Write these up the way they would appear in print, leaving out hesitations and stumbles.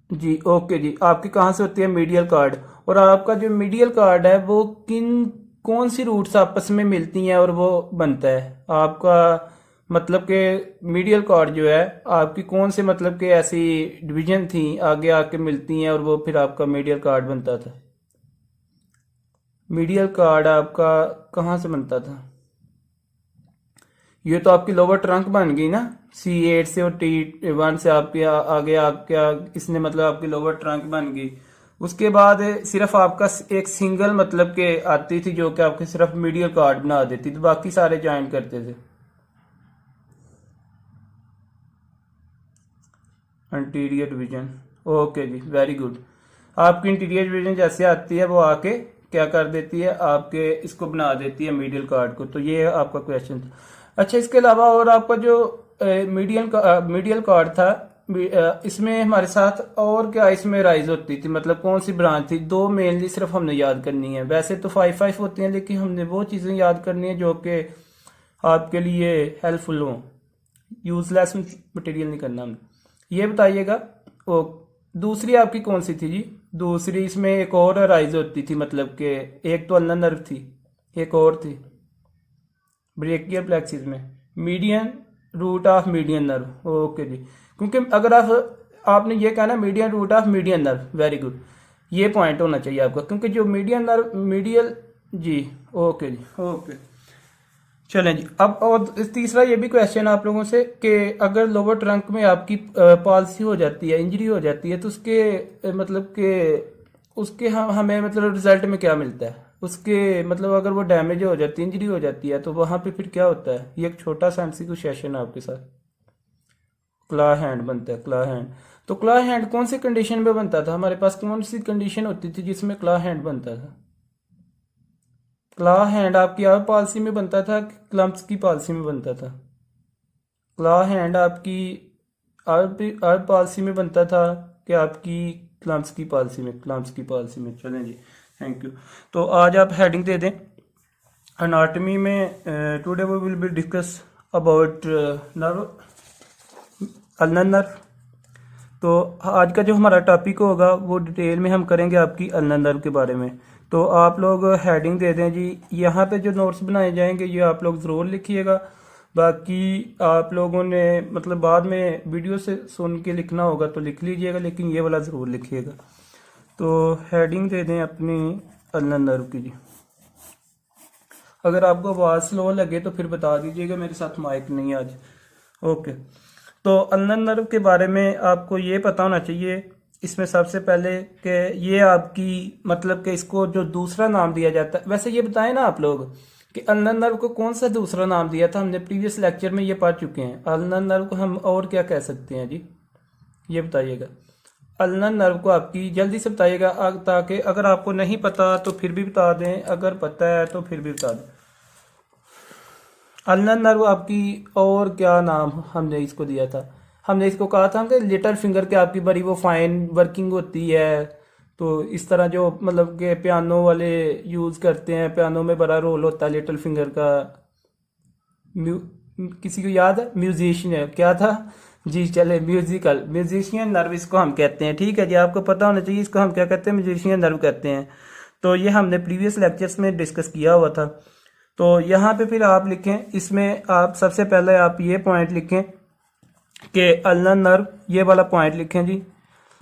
जी okay जी, आपकी कहाँ से होती है मीडियल कार्ड, और आपका जो मीडियल कार्ड है वो किन कौन सी रूट्स आपस में मिलती हैं और वो बनता है आपका, मतलब कि मीडियल कार्ड जो है आपकी कौन से मतलब कि ऐसी डिवीजन थी आगे आके मिलती हैं और वो फिर आपका मीडियल कार्ड बनता था। मीडियल कार्ड आपका कहाँ से बनता था? ये तो आपकी लोअर ट्रंक बन गई ना, C8 से और T1 से आपके आगे आपका इसने मतलब आपकी लोअर ट्रंक बन गई। उसके बाद सिर्फ आपका एक सिंगल मतलब के आती थी जो कि आपके सिर्फ मीडियल कार्ड बना देती थी, बाकी सारे ज्वाइन करते थे। इंटीरियर डिवीजन, ओके जी वेरी गुड। आपकी इंटीरियर डिवीजन जैसे आती है वो आके क्या कर देती है, आपके इसको बना देती है मीडियल कार्ड को। तो ये आपका क्वेश्चन था। अच्छा, इसके अलावा और आपका जो मीडियल कार्ड था, इसमें हमारे साथ और क्या इसमें राइज होती थी, मतलब कौन सी ब्रांच थी? दो मेनली सिर्फ हमने याद करनी है, वैसे तो 5 5 होती हैं लेकिन हमने वो चीज़ें याद करनी है जो कि आपके लिए हेल्पफुल हो, यूजलेस मटेरियल नहीं करना हमने। ये बताइएगा वो दूसरी आपकी कौन सी थी जी? दूसरी इसमें एक और राइज होती थी, मतलब कि एक तो अल्ना नर्व थी, एक और थी ब्रेकियल प्लेक्सिस में median root of median nerve, okay जी। क्योंकि अगर आपने ये कहना median root of median nerve, very good, ये पॉइंट होना चाहिए आपका, क्योंकि जो मीडियन नर्व मीडियल, जी ओके जी ओके। चलें जी, अब और तीसरा ये भी क्वेश्चन आप लोगों से कि अगर लोअर ट्रंक में आपकी पॉलिसी हो जाती है, इंजरी हो जाती है, तो उसके मतलब कि उसके हमें मतलब रिजल्ट में क्या मिलता है उसके, मतलब अगर वो डैमेज हो जाती है, इंजरी हो जाती है, तो वहां पे फिर क्या होता है? ये एक छोटा सा एमसीक्यू सेशन है आपके साथ। क्ला हैंड बनता है, क्ला हैंड। तो क्ला हैंड कौन सी कंडीशन में बनता था? हमारे पास कौन सी कंडीशन होती थी जिसमें क्ला हैंड बनता था? क्ला हैंड आपकी आर पॉलिसी में बनता था कि क्लम्प्स की पॉलिसी में बनता था? क्ला हैंड आपकी आर पॉलिसी में बनता था कि आपकी क्लम्प्स की पॉलिसी में? क्लम्प्स की पॉलिसी में। चलें जी, थैंक यू। तो आज आप हेडिंग दे दें अनाटमी में। Today we will be discuss about nerve, ulnar nerve. तो आज का जो हमारा टॉपिक होगा वो डिटेल में हम करेंगे आपकी अल्नर नर्व के बारे में। तो आप लोग हेडिंग दे दें जी। यहाँ पे जो नोट्स बनाए जाएंगे ये आप लोग ज़रूर लिखिएगा। बाकी आप लोगों ने मतलब बाद में वीडियो से सुन के लिखना होगा तो लिख लीजिएगा, लेकिन ये वाला ज़रूर लिखिएगा। तो हेडिंग दे दें अपनी अल्नर नर्व की जी। अगर आपको आवाज़ स्लो लगे तो फिर बता दीजिएगा, मेरे साथ माइक नहीं है आज। ओके, तो अल्नर नर्व के बारे में आपको ये पता होना चाहिए इसमें सबसे पहले कि ये आपकी मतलब कि इसको जो दूसरा नाम दिया जाता है, वैसे ये बताएं ना आप लोग कि अल्नर नर्व को कौन सा दूसरा नाम दिया था? हमने प्रीवियस लेक्चर में ये पढ़ चुके हैं। अल्नर नर्व को हम और क्या कह सकते हैं जी, ये बताइएगा। अल्नर नर्व को आपकी जल्दी से बताइएगा, ताकि अगर आपको नहीं पता तो फिर भी बता दें, अगर पता है तो फिर भी बता दें। अल्नर नर्व आपकी और क्या नाम हमने इसको दिया था? हमने इसको कहा था कि लिटिल फिंगर के आपकी बड़ी वो फाइन वर्किंग होती है। तो इस तरह जो मतलब कि पियानो वाले यूज़ करते हैं, पियानो में बड़ा रोल होता है लिटिल फिंगर का। म्यू किसी को याद है? म्यूजिशियन है क्या था जी? चले, म्यूजिकल म्यूजिशियन नर्व इसको हम कहते हैं। ठीक है जी, आपको पता होना चाहिए इसको हम क्या कहते हैं, म्यूजिशियन नर्व कहते हैं। तो ये हमने प्रीवियस लेक्चर्स में डिस्कस किया हुआ था। तो यहाँ पे फिर आप लिखें, इसमें आप सबसे पहले आप ये पॉइंट लिखें कि अल्नर नर्व, ये वाला पॉइंट लिखें जी।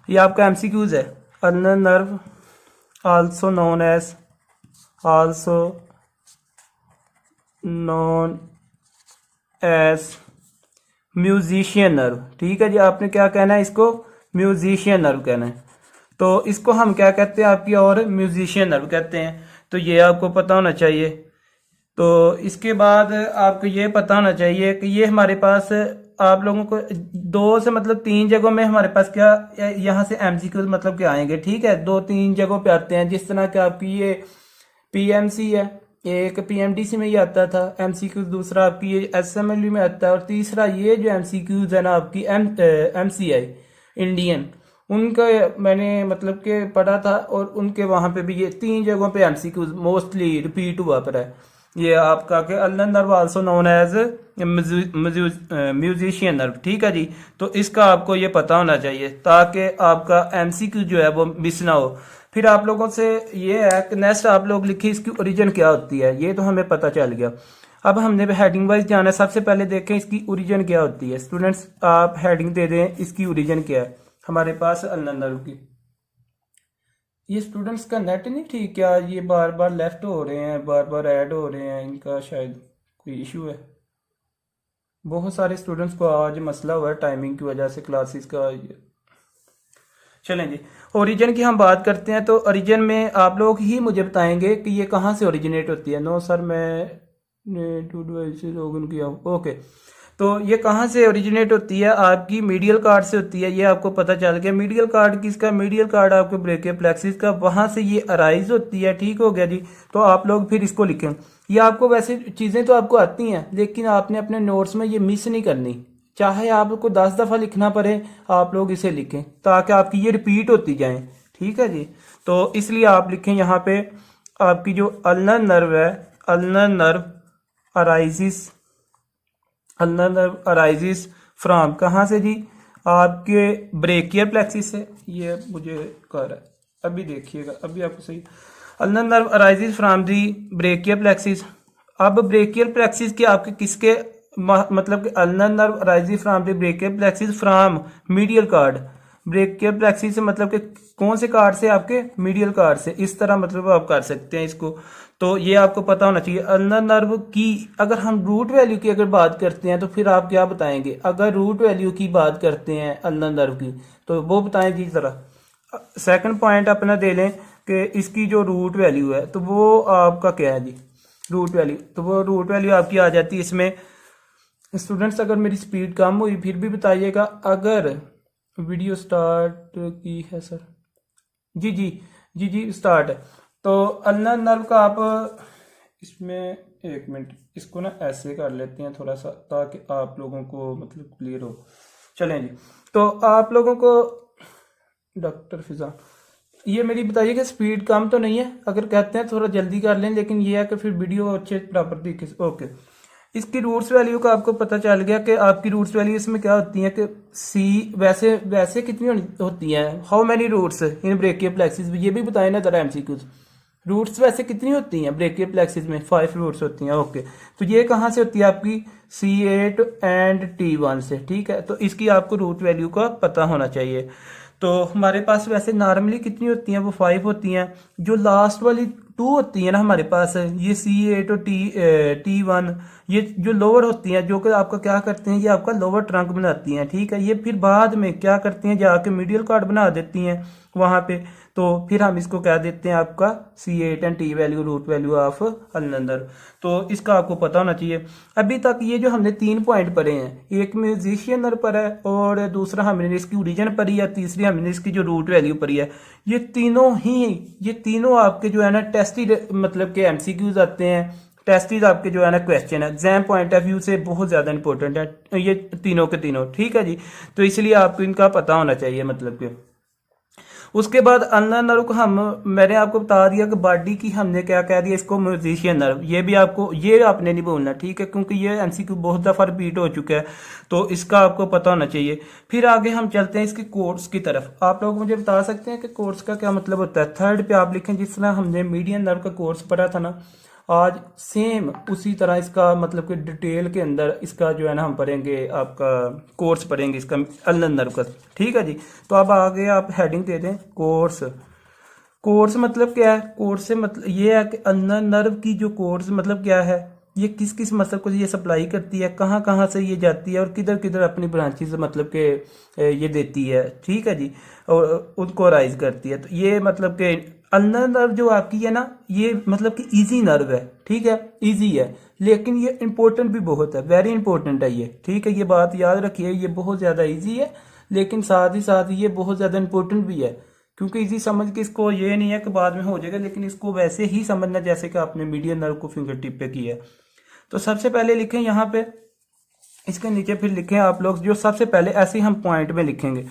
ये आपका एमसीक्यूज है। Ulnar nerve also known as, also known as musician nerve. ठीक है जी, आपने क्या कहना है इसको? म्यूजिशियन नर्व कहना है। तो इसको हम क्या कहते हैं आपकी, और म्यूजिशियन नर्व कहते हैं। तो ये आपको पता होना चाहिए। तो इसके बाद आपको ये पता होना चाहिए कि ये हमारे पास आप लोगों को दो से मतलब तीन जगहों में हमारे पास क्या यहाँ से एमसीक्यू मतलब क्या आएंगे। ठीक है, दो तीन जगहों पे आते हैं, जिस तरह के आपकी ये पीएमसी है, एक पीएमडीसी में ही आता था एमसीक्यू, दूसरा आपकी ये एसएमएलयू में आता है, और तीसरा ये जो एमसीक्यूज है ना आपकी एमसीआई इंडियन, उनका मैंने मतलब के पढ़ा था, और उनके वहां पे भी ये तीन जगहों पे एमसीक्यूज मोस्टली रिपीट हुआ पड़ा है। ये आपका के ulnar nerve also known as musician nerve, ठीक है जी। तो इसका आपको ये पता होना चाहिए ताकि आपका एमसीक्यू जो है वो मिस ना हो। फिर आप लोगों से ये है कि नेक्स्ट आप लोग लिखिए इसकी ओरिजिन क्या होती है, ये तो हमें पता चल गया। अब हमने हेडिंग वाइज जाना है। सबसे पहले देखें इसकी ओरिजिन क्या होती है। स्टूडेंट्स आप हेडिंग दे दें इसकी ओरिजिन क्या है हमारे पास अल्नर नर्व की। ये स्टूडेंट्स का नेट नहीं ठीक, क्या ये बार बार लेफ्ट हो रहे हैं, बार बार ऐड हो रहे हैं, इनका शायद कोई इशू है। बहुत सारे स्टूडेंट्स को आज मसला हुआ है टाइमिंग की वजह से क्लासेस का। चलें जी, ओरिजिन की हम बात करते हैं। तो ओरिजिन में आप लोग ही मुझे बताएंगे कि ये कहाँ से ओरिजिनेट होती है। नो सर मैं टू डिवाइस लॉगिन किया हूँ, ओके। तो ये कहाँ से ओरिजिनेट होती है, आपकी मीडियल कार्ड से होती है, ये आपको पता चल गया। मीडियल कार्ड किसका, मीडियल कार्ड आपके ब्रेकियल प्लेक्सिस का, वहां से ये अराइज होती है, ठीक हो गया जी। तो आप लोग फिर इसको लिखें। ये आपको वैसे चीजें तो आपको आती हैं लेकिन आपने अपने नोट्स में ये मिस नहीं करनी, चाहे आपको 10 दफा लिखना पड़े आप लोग इसे लिखें ताकि आपकी ये रिपीट होती जाए, ठीक है जी। तो इसलिए आप लिखें यहाँ पे आपकी जो अल्नर नर्व है, ulnar nerve अराइजिस, ulnar nerve अराइजिस from कहाँ से जी, आपके ब्रेकियल प्लेक्सिस से। ये मुझे कर है, अभी देखिएगा, अभी आपको सही। Ulnar nerve अराइजिस from the brachial plexus. अब ब्रेकियल प्लेक्सिस के आपके किसके मतलब कि ulnar nerve अराइजिस from the brachial plexus from medial card. Brachial plexus से मतलब कि कौन से कार्ड से, आपके मीडियल कार्ड से। इस तरह मतलब आप कर सकते हैं इसको। तो ये आपको पता होना चाहिए। अल्नर नर्व की अगर हम रूट वैल्यू की अगर बात करते हैं तो फिर आप क्या बताएंगे। अगर रूट वैल्यू की बात करते हैं अल्नर नर्व की तो वो बताएं जी जरा। सेकंड पॉइंट अपना दे लें कि इसकी जो रूट वैल्यू है तो वो आपका क्या है जी, रूट वैल्यू। तो वो रूट वैल्यू आपकी आ जाती है इसमें। स्टूडेंट्स अगर मेरी स्पीड कम हुई फिर भी बताइएगा। अगर वीडियो स्टार्ट की है सर, जी जी जी जी स्टार्ट है। तो अल्नर नर्व का आप इसमें एक मिनट इसको ना ऐसे कर लेते हैं थोड़ा सा ताकि आप लोगों को मतलब क्लियर हो। चलें जी, तो आप लोगों को डॉक्टर फिजा ये मेरी बताइए कि स्पीड कम तो नहीं है। अगर कहते हैं थोड़ा जल्दी कर लें लेकिन ये है कि फिर वीडियो अच्छे प्रॉपर दिखे, ओके। इसकी रूट्स वैल्यू का आपको पता चल गया कि आपकी रूट्स वैल्यू इसमें क्या होती है कि सी वैसे वैसे कितनी होती हैं, how many roots in brachial plexus, ये भी बताए ना जरा एमसीक्यूज। रूट्स वैसे कितनी होती हैं ब्रेकियल प्लेक्सिस में, 5 रूट्स होती हैं, ओके। तो ये कहाँ से होती है आपकी C8 एंड T1 से, ठीक है। तो इसकी आपको रूट वैल्यू का पता होना चाहिए। तो हमारे पास वैसे नॉर्मली कितनी होती हैं, वो 5 होती हैं। जो लास्ट वाली 2 होती है ना हमारे पास, ये C8 और T1, ये जो लोअर होती हैं जो कि आपका क्या करते हैं, ये आपका लोअर ट्रंक बनाती हैं, ठीक है। ये फिर बाद में क्या करती हैं, जाके मीडियल कार्ड बना देती हैं वहां पे। तो फिर हम इसको कह देते हैं आपका C8 and T value, root value of ulnar nerve. तो इसका आपको पता होना चाहिए। अभी तक ये जो हमने 3 पॉइंट पढ़े हैं, एक म्यूजिशियन नर्व पर है और दूसरा हमने इसकी ओरिजिन पढ़ी है, तीसरी हमने इसकी जो रूट वैल्यू पढ़ी है। ये तीनों आपके जो है ना टेस्टेड मतलब के एमसीक्यूज आते हैं, टेस्टेड आपके जो है ना क्वेश्चन है, एग्जाम पॉइंट ऑफ व्यू से बहुत ज्यादा इंपॉर्टेंट है ये तीनों के तीनों, ठीक है जी। तो इसलिए आपको इनका पता होना चाहिए मतलब के। उसके बाद अल्नर नर्व को मैंने आपको बता दिया कि बॉडी की हमने क्या कह दिया इसको म्यूजिशियन नर्व। ये भी आपको, ये आपने नहीं बोलना, ठीक है, क्योंकि ये एमसीक्यू बहुत दफा रिपीट हो चुका है। तो इसका आपको पता होना चाहिए। फिर आगे हम चलते हैं इसके कोर्स की तरफ। आप लोग मुझे बता सकते हैं कि कोर्स का क्या मतलब होता है। थर्ड पे आप लिखें जिस तरह हमने मीडियन नर्व का कोर्स पढ़ा था ना आज, सेम उसी तरह इसका मतलब कि डिटेल के अंदर इसका जो है ना हम पढ़ेंगे, आपका कोर्स पढ़ेंगे इसका अल्नर नर्व का, ठीक है जी। तो अब आगे आप हेडिंग दे दें कोर्स। कोर्स मतलब क्या है, कोर्स से मतलब ये है कि अल्नर नर्व की जो कोर्स मतलब क्या है, ये किस किस मसल को ये सप्लाई करती है, कहाँ कहाँ से ये जाती है और किधर किधर अपनी ब्रांचेस मतलब के ये देती है, ठीक है जी, और उनको राइज करती है। तो ये मतलब के अल्नर नर्व जो आपकी है ना, ये मतलब कि इजी नर्व है, ठीक है, इजी है, लेकिन ये इंपॉर्टेंट भी बहुत है, वेरी इंपॉर्टेंट है ये, ठीक है। ये बात याद रखिए, ये बहुत ज्यादा इजी है लेकिन साथ ही साथ ये बहुत ज्यादा इंपॉर्टेंट भी है। क्योंकि इजी समझ के इसको ये नहीं है कि बाद में हो जाएगा, लेकिन इसको वैसे ही समझना जैसे कि आपने मीडियन नर्व को फिंगर टिप पे किया है। तो सबसे पहले लिखें यहाँ पे, इसके नीचे फिर लिखें आप लोग जो सबसे पहले ऐसे ही हम पॉइंट में लिखेंगे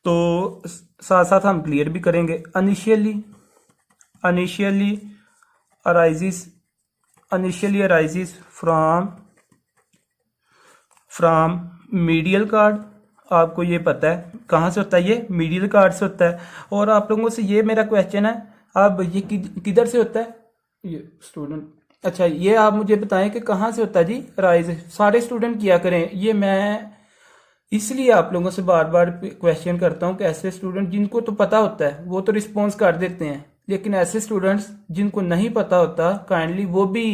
तो साथ साथ हम क्लियर भी करेंगे। Initially अराइजिस initially arises from medial card. आपको ये पता है कहाँ से होता है, ये मीडियल कार्ड से होता है। और आप लोगों से ये मेरा क्वेश्चन है, अब ये किधर से होता है ये स्टूडेंट, अच्छा ये आप मुझे बताएं कि कहाँ से होता है जी राइज। सारे स्टूडेंट किया करें, ये मैं इसलिए आप लोगों से बार बार क्वेश्चन करता हूँ कि ऐसे स्टूडेंट जिनको तो पता होता है वो तो रिस्पॉन्स कर देते हैं, लेकिन ऐसे स्टूडेंट्स जिनको नहीं पता होता काइंडली वो भी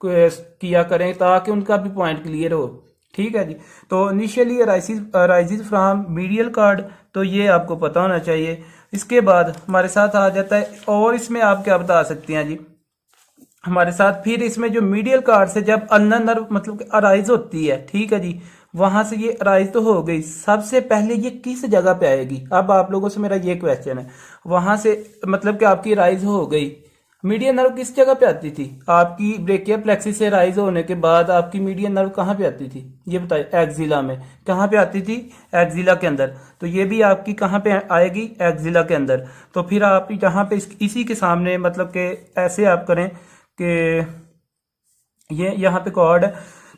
किया करें ताकि उनका भी पॉइंट क्लियर हो। ठीक है जी। तो initially arises from medial card, तो ये आपको पता होना चाहिए। इसके बाद हमारे साथ आ जाता है, और इसमें आप क्या बता सकते हैं जी हमारे साथ, फिर इसमें जो मीडियल कार्ड से जब अल्नर नर्व मतलब कि अराइज होती है, ठीक है जी, वहां से ये अराइज तो हो गई, सबसे पहले ये किस जगह पे आएगी। अब आप लोगों से मेरा ये क्वेश्चन है, वहां से मतलब कि आपकी राइज हो गई, मीडियन नर्व किस जगह पे आती थी आपकी, ब्रेकियल प्लेक्सिस से राइज होने के बाद आपकी मीडियन नर्व कहाँ पे आती थी, ये बताइए। एक्जिला में। कहाँ पे आती थी, एक्जिला के अंदर। तो ये भी आपकी कहाँ पे आएगी, एक्जिला के अंदर। तो फिर आप यहाँ पे इसी के सामने मतलब कि ऐसे आप करें कि ये यहाँ पे कॉर्ड है,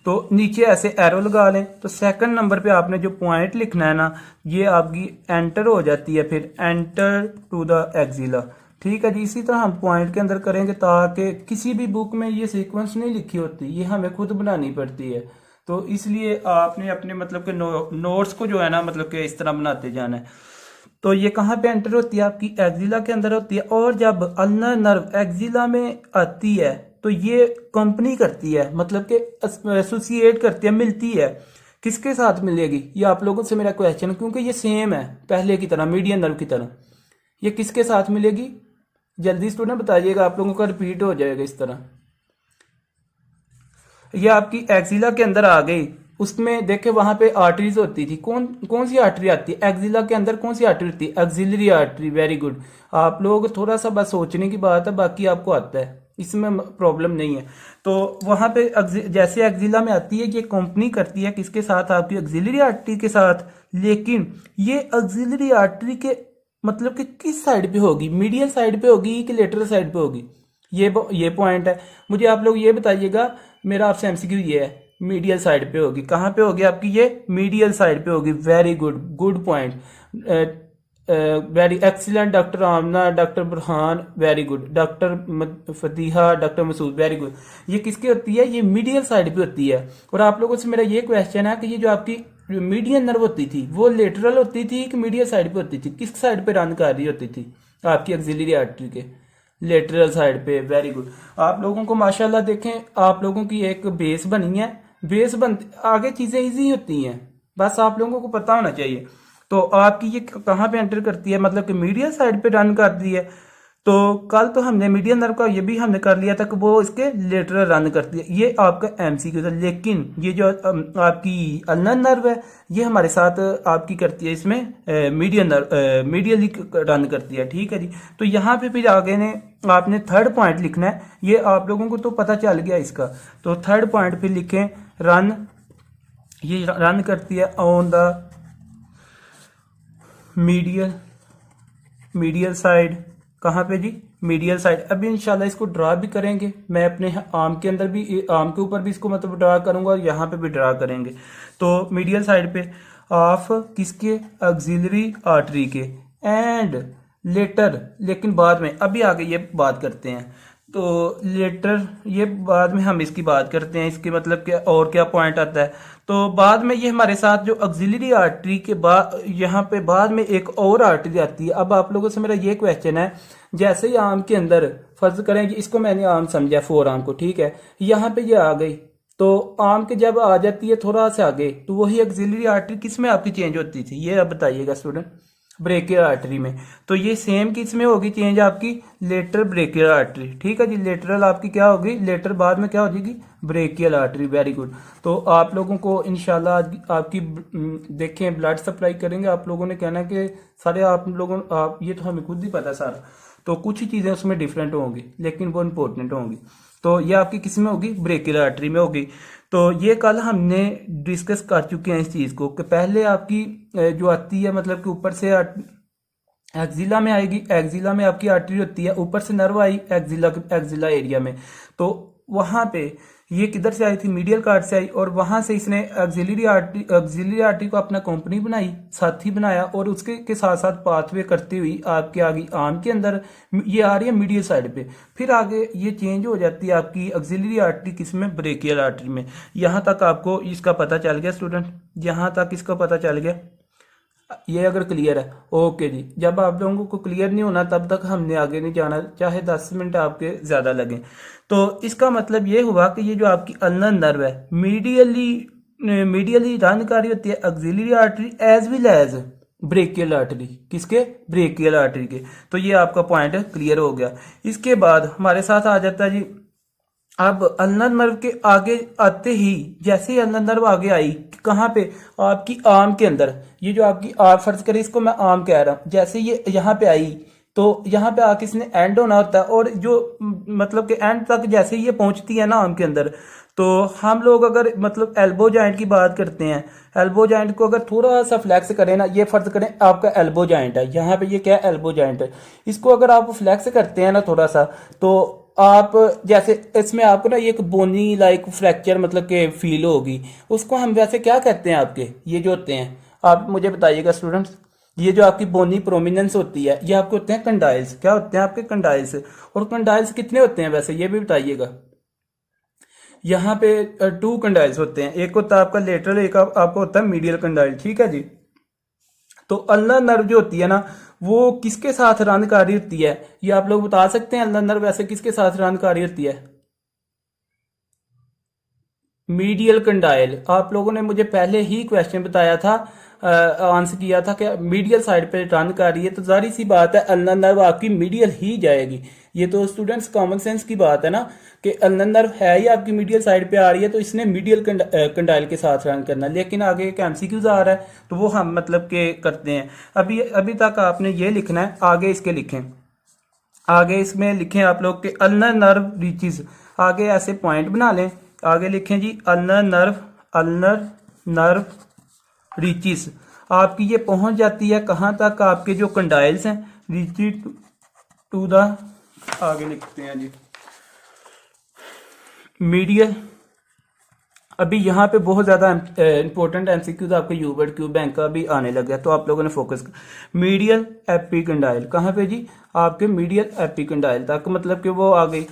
तो नीचे ऐसे एरो लगा लें। तो सेकंड नंबर पे आपने जो पॉइंट लिखना है ना, ये आपकी एंटर हो जाती है, फिर एंटर टू द एक्जिला। ठीक है जी। इसी तरह हम पॉइंट के अंदर करेंगे ताकि किसी भी बुक में ये सीक्वेंस नहीं लिखी होती, ये हमें खुद बनानी पड़ती है। तो इसलिए आपने अपने मतलब के नोट्स को जो है ना मतलब कि इस तरह बनाते जाना है। तो ये कहाँ पे एंटर होती है, आपकी एक्जिला के अंदर होती है। और जब अल्नर नर्व एक्जिला में आती है तो ये कंपनी करती है, मतलब कि एसोसिएट करती है, मिलती है। किसके साथ मिलेगी, ये आप लोगों से मेरा क्वेश्चन, क्योंकि ये सेम है पहले की तरह, मीडियन नर्व की तरह। ये किसके साथ मिलेगी, जल्दी स्टूडेंट बताइएगा, आप लोगों का रिपीट हो जाएगा इस तरह। ये आपकी एक्जिला के अंदर आ गई, उसमें देखे वहां पे आर्टरीज होती थी। कौन कौन सी आर्टरी आती है एक्जिला के अंदर, कौन सी आर्टरी होती है, एक्सिलरी आर्टरी। Very good. आप लोग थोड़ा सा बस सोचने की बात है, बाकी आपको आता है, इसमें प्रॉब्लम नहीं है। तो वहां पे जैसे एक्जिला में आती है, ये कंपनी करती है किसके साथ, आपकी एक्सिलरी आर्टरी के साथ। लेकिन ये एक्सिलरी आर्टरी के मतलब कि किस साइड पे होगी, मीडियल साइड पे होगी कि लेटरल साइड पे होगी, ये पॉइंट है। मुझे आप लोग ये बताइएगा, मेरा आपसे एमसीक्यू ये है, मीडियल साइड पे होगी। कहाँ पे होगी आपकी, ये मीडियल साइड पे होगी। Very good, good point, very excellent doctor Amna, doctor Burhan, very good, doctor Fatiha, doctor Masood, very good. ये किसकी होती है, ये मीडियल साइड पे होती है। और आप लोगों से मेरा ये क्वेश्चन है कि ये जो आपकी मीडियन नर्व होती थी वो लेटरल होती थी कि मीडियल साइड पे होती थी, किस साइड पे रन कर रही होती थी आपकी एक्सिलरी आर्टरी के, लेटरल साइड पे। Very good. आप लोगों को माशाल्लाह देखें, आप लोगों की एक बेस बनी है, बेस बन आगे चीजें इजी होती हैं, बस आप लोगों को पता होना चाहिए। तो आपकी ये कहाँ पे एंटर करती है, मतलब कि मीडियल साइड पे रन करती है। तो कल तो हमने मीडियन नर्व का ये भी हमने कर लिया था कि वो इसके लेटरल रन करती है, ये आपका एमसीक्यू था। लेकिन ये जो आपकी अल्नर नर्व है ये हमारे साथ आपकी करती है, इसमें मीडियन नर्व मीडियली रन करती है। ठीक है जी। तो यहाँ पे फिर आगे ने आपने थर्ड पॉइंट लिखना है, ये आप लोगों को तो पता चल गया इसका। तो थर्ड पॉइंट पे लिखें रन, ये रन करती है ऑन द मीडियल साइड। कहाँ पे जी, मीडियल साइड। अभी इंशाल्लाह इसको ड्रा भी करेंगे, मैं अपने आर्म के अंदर भी, आर्म के ऊपर भी इसको मतलब ड्रा करूंगा और यहाँ पे भी ड्रा करेंगे। तो मीडियल साइड पे ऑफ किसके, एक्सिलरी आर्टरी के, एंड लेटर, लेकिन बाद में, अभी आगे ये बात करते हैं। तो लेटर ये बाद में हम इसकी बात करते हैं, इसके मतलब क्या और क्या पॉइंट आता है। तो बाद में ये हमारे साथ जो एक्सिलरी आर्टरी के बाद यहाँ पे बाद में एक और आर्टरी आती है। अब आप लोगों से मेरा ये क्वेश्चन है, जैसे ही आर्म के अंदर फर्ज करें, इसको मैंने आर्म समझा, फोर आर्म को, ठीक है, यहाँ पे ये आ गई, तो आर्म के जब आ जाती है थोड़ा सा आगे, तो वही एक्सिलरी आर्टरी किस में आपकी चेंज होती थी, ये आप बताइएगा स्टूडेंट, ब्रेकियल आर्टरी में। तो ये सेम किस में होगी चेंज, आपकी लेटरल ब्रेकियल आर्टरी। ठीक है जी। लेटरल आपकी क्या होगी, लेटर बाद में क्या हो जाएगी, ब्रेकियल आर्टरी। Very good. तो आप लोगों को इंशाल्लाह आपकी देखें ब्लड सप्लाई करेंगे, आप लोगों ने कहना कि सारे आप लोगों आप, ये तो हमें खुद ही पता सारा, तो कुछ ही चीजें उसमें डिफरेंट होंगी लेकिन वो इंपॉर्टेंट होंगी। तो ये आपकी किस में होगी, ब्रेकियल आर्टरी में होगी। तो ये कल हमने डिस्कस कर चुके हैं इस चीज को कि पहले आपकी जो आती है मतलब कि ऊपर से एक्जिला में आएगी, एक्जिला में आपकी आर्टरी होती है, ऊपर से नर्व आई एक्जिला एरिया में। तो वहां पे ये किधर से आई थी, मीडियल कार्ड से आई, और वहां से इसने ऑक्सिलरी आर्टरी को अपना कंपनी बनाई, साथी बनाया, और उसके के साथ साथ पाथवे करती हुई आपके आगे आर्म के अंदर ये आ रही है मीडियल साइड पे, फिर आगे ये चेंज हो जाती है आपकी ऑक्सिलरी आर्टरी किसमें, ब्रेकियल आर्टरी में। यहां तक आपको इसका पता चल गया स्टूडेंट, यहां तक इसका पता चल गया, ये अगर क्लियर है ओके जी। जब आप लोगों को क्लियर नहीं होना तब तक हमने आगे नहीं जाना, चाहे 10 मिनट आपके ज़्यादा लगें। तो इसका मतलब ये हुआ कि ये जो आपकी अल्नर नर्व है मीडियली रन कर रही होती है axillary artery as well as brachial artery, किसके, ब्रेकियल आर्टरी के। तो ये आपका पॉइंट क्लियर हो गया। इसके बाद हमारे साथ आ जाता है जी, अब अल्नर नर्व के आगे आते ही, जैसे ही अल्नर नर्व आगे आई, कहाँ पे, आपकी आर्म के अंदर, ये जो आपकी आर्म, फर्ज करें इसको मैं आर्म कह रहा हूं, जैसे ये यहाँ पे आई तो यहाँ पे आके इसने एंड होना होता है, और जो मतलब कि एंड तक जैसे ही ये पहुंचती है ना आर्म के अंदर, तो हम लोग अगर मतलब एल्बो जॉइंट की बात करते हैं, एल्बो जॉइंट को अगर थोड़ा सा फ्लैक्स करें ना, ये फर्ज करें आपका एल्बो जॉइंट है, यहाँ पे ये क्या है, एल्बो जॉइंट है, इसको अगर आप फ्लैक्स करते हैं ना थोड़ा सा, तो आप जैसे इसमें आपको ना एक बोनी लाइक फ्रैक्चर मतलब के फील होगी, उसको हम वैसे क्या कहते हैं, आपके ये जो होते हैं, आप मुझे बताइएगा स्टूडेंट्स, ये जो आपकी बोनी प्रोमिनेंस होती है, ये आपके होते हैं कंडाइल्स, क्या होते हैं आपके, कंडाइल्स। और कंडाइल्स कितने होते हैं वैसे, ये भी बताइएगा। यहाँ पे 2 कंडाइल्स होते हैं, एक होता है आपका लेटरल, एक आपको होता है मीडियल कंडाइल, ठीक है जी। तो अल्नर नर्व जो होती है ना, वो किसके साथ रन कर रही होती है, ये आप लोग बता सकते हैं, अल्नर नर्व वैसे किसके साथ रन कर रही होती है, मीडियल कंडाइल। आप लोगों ने मुझे पहले ही क्वेश्चन बताया था, आंसर किया था कि मीडियल साइड पे रन कर रही है, तो जारी सी बात है अल्नर नर्व आपकी मीडियल ही जाएगी। ये तो स्टूडेंट्स कॉमन सेंस की बात है ना, कि अल्नर नर्व है ही आपकी मीडियल साइड पे आ रही है, तो इसने मीडियल कंडाइल के साथ रन करना। लेकिन आगे एक एमसीक्यूज आ रहा है, तो वो हम मतलब के करते हैं। अभी अभी तक आपने ये लिखना है, आगे इसके लिखें, आगे इसमें लिखें आप लोग के अल्नर नर्व रीचेस, आगे ऐसे पॉइंट बना लें, आगे लिखें जी अल्नर नर्व रीचेस, आपकी ये पहुंच जाती है कहां तक, आपके जो कंडाइल्स हैं, रीचेस टू द, आगे लिखते हैं जी मीडियल। अभी यहाँ पे बहुत ज़्यादा इंपॉर्टेंट एमसीक्यूज आपके यूबर्ट क्यू बैंक का भी आने लग गया, तो आप लोगों ने फोकस कर मीडियल एपिकंडाइल, कहाँ पे जी, आपके मीडियल एपिकंडाइल तक, मतलब कि वो आ गई।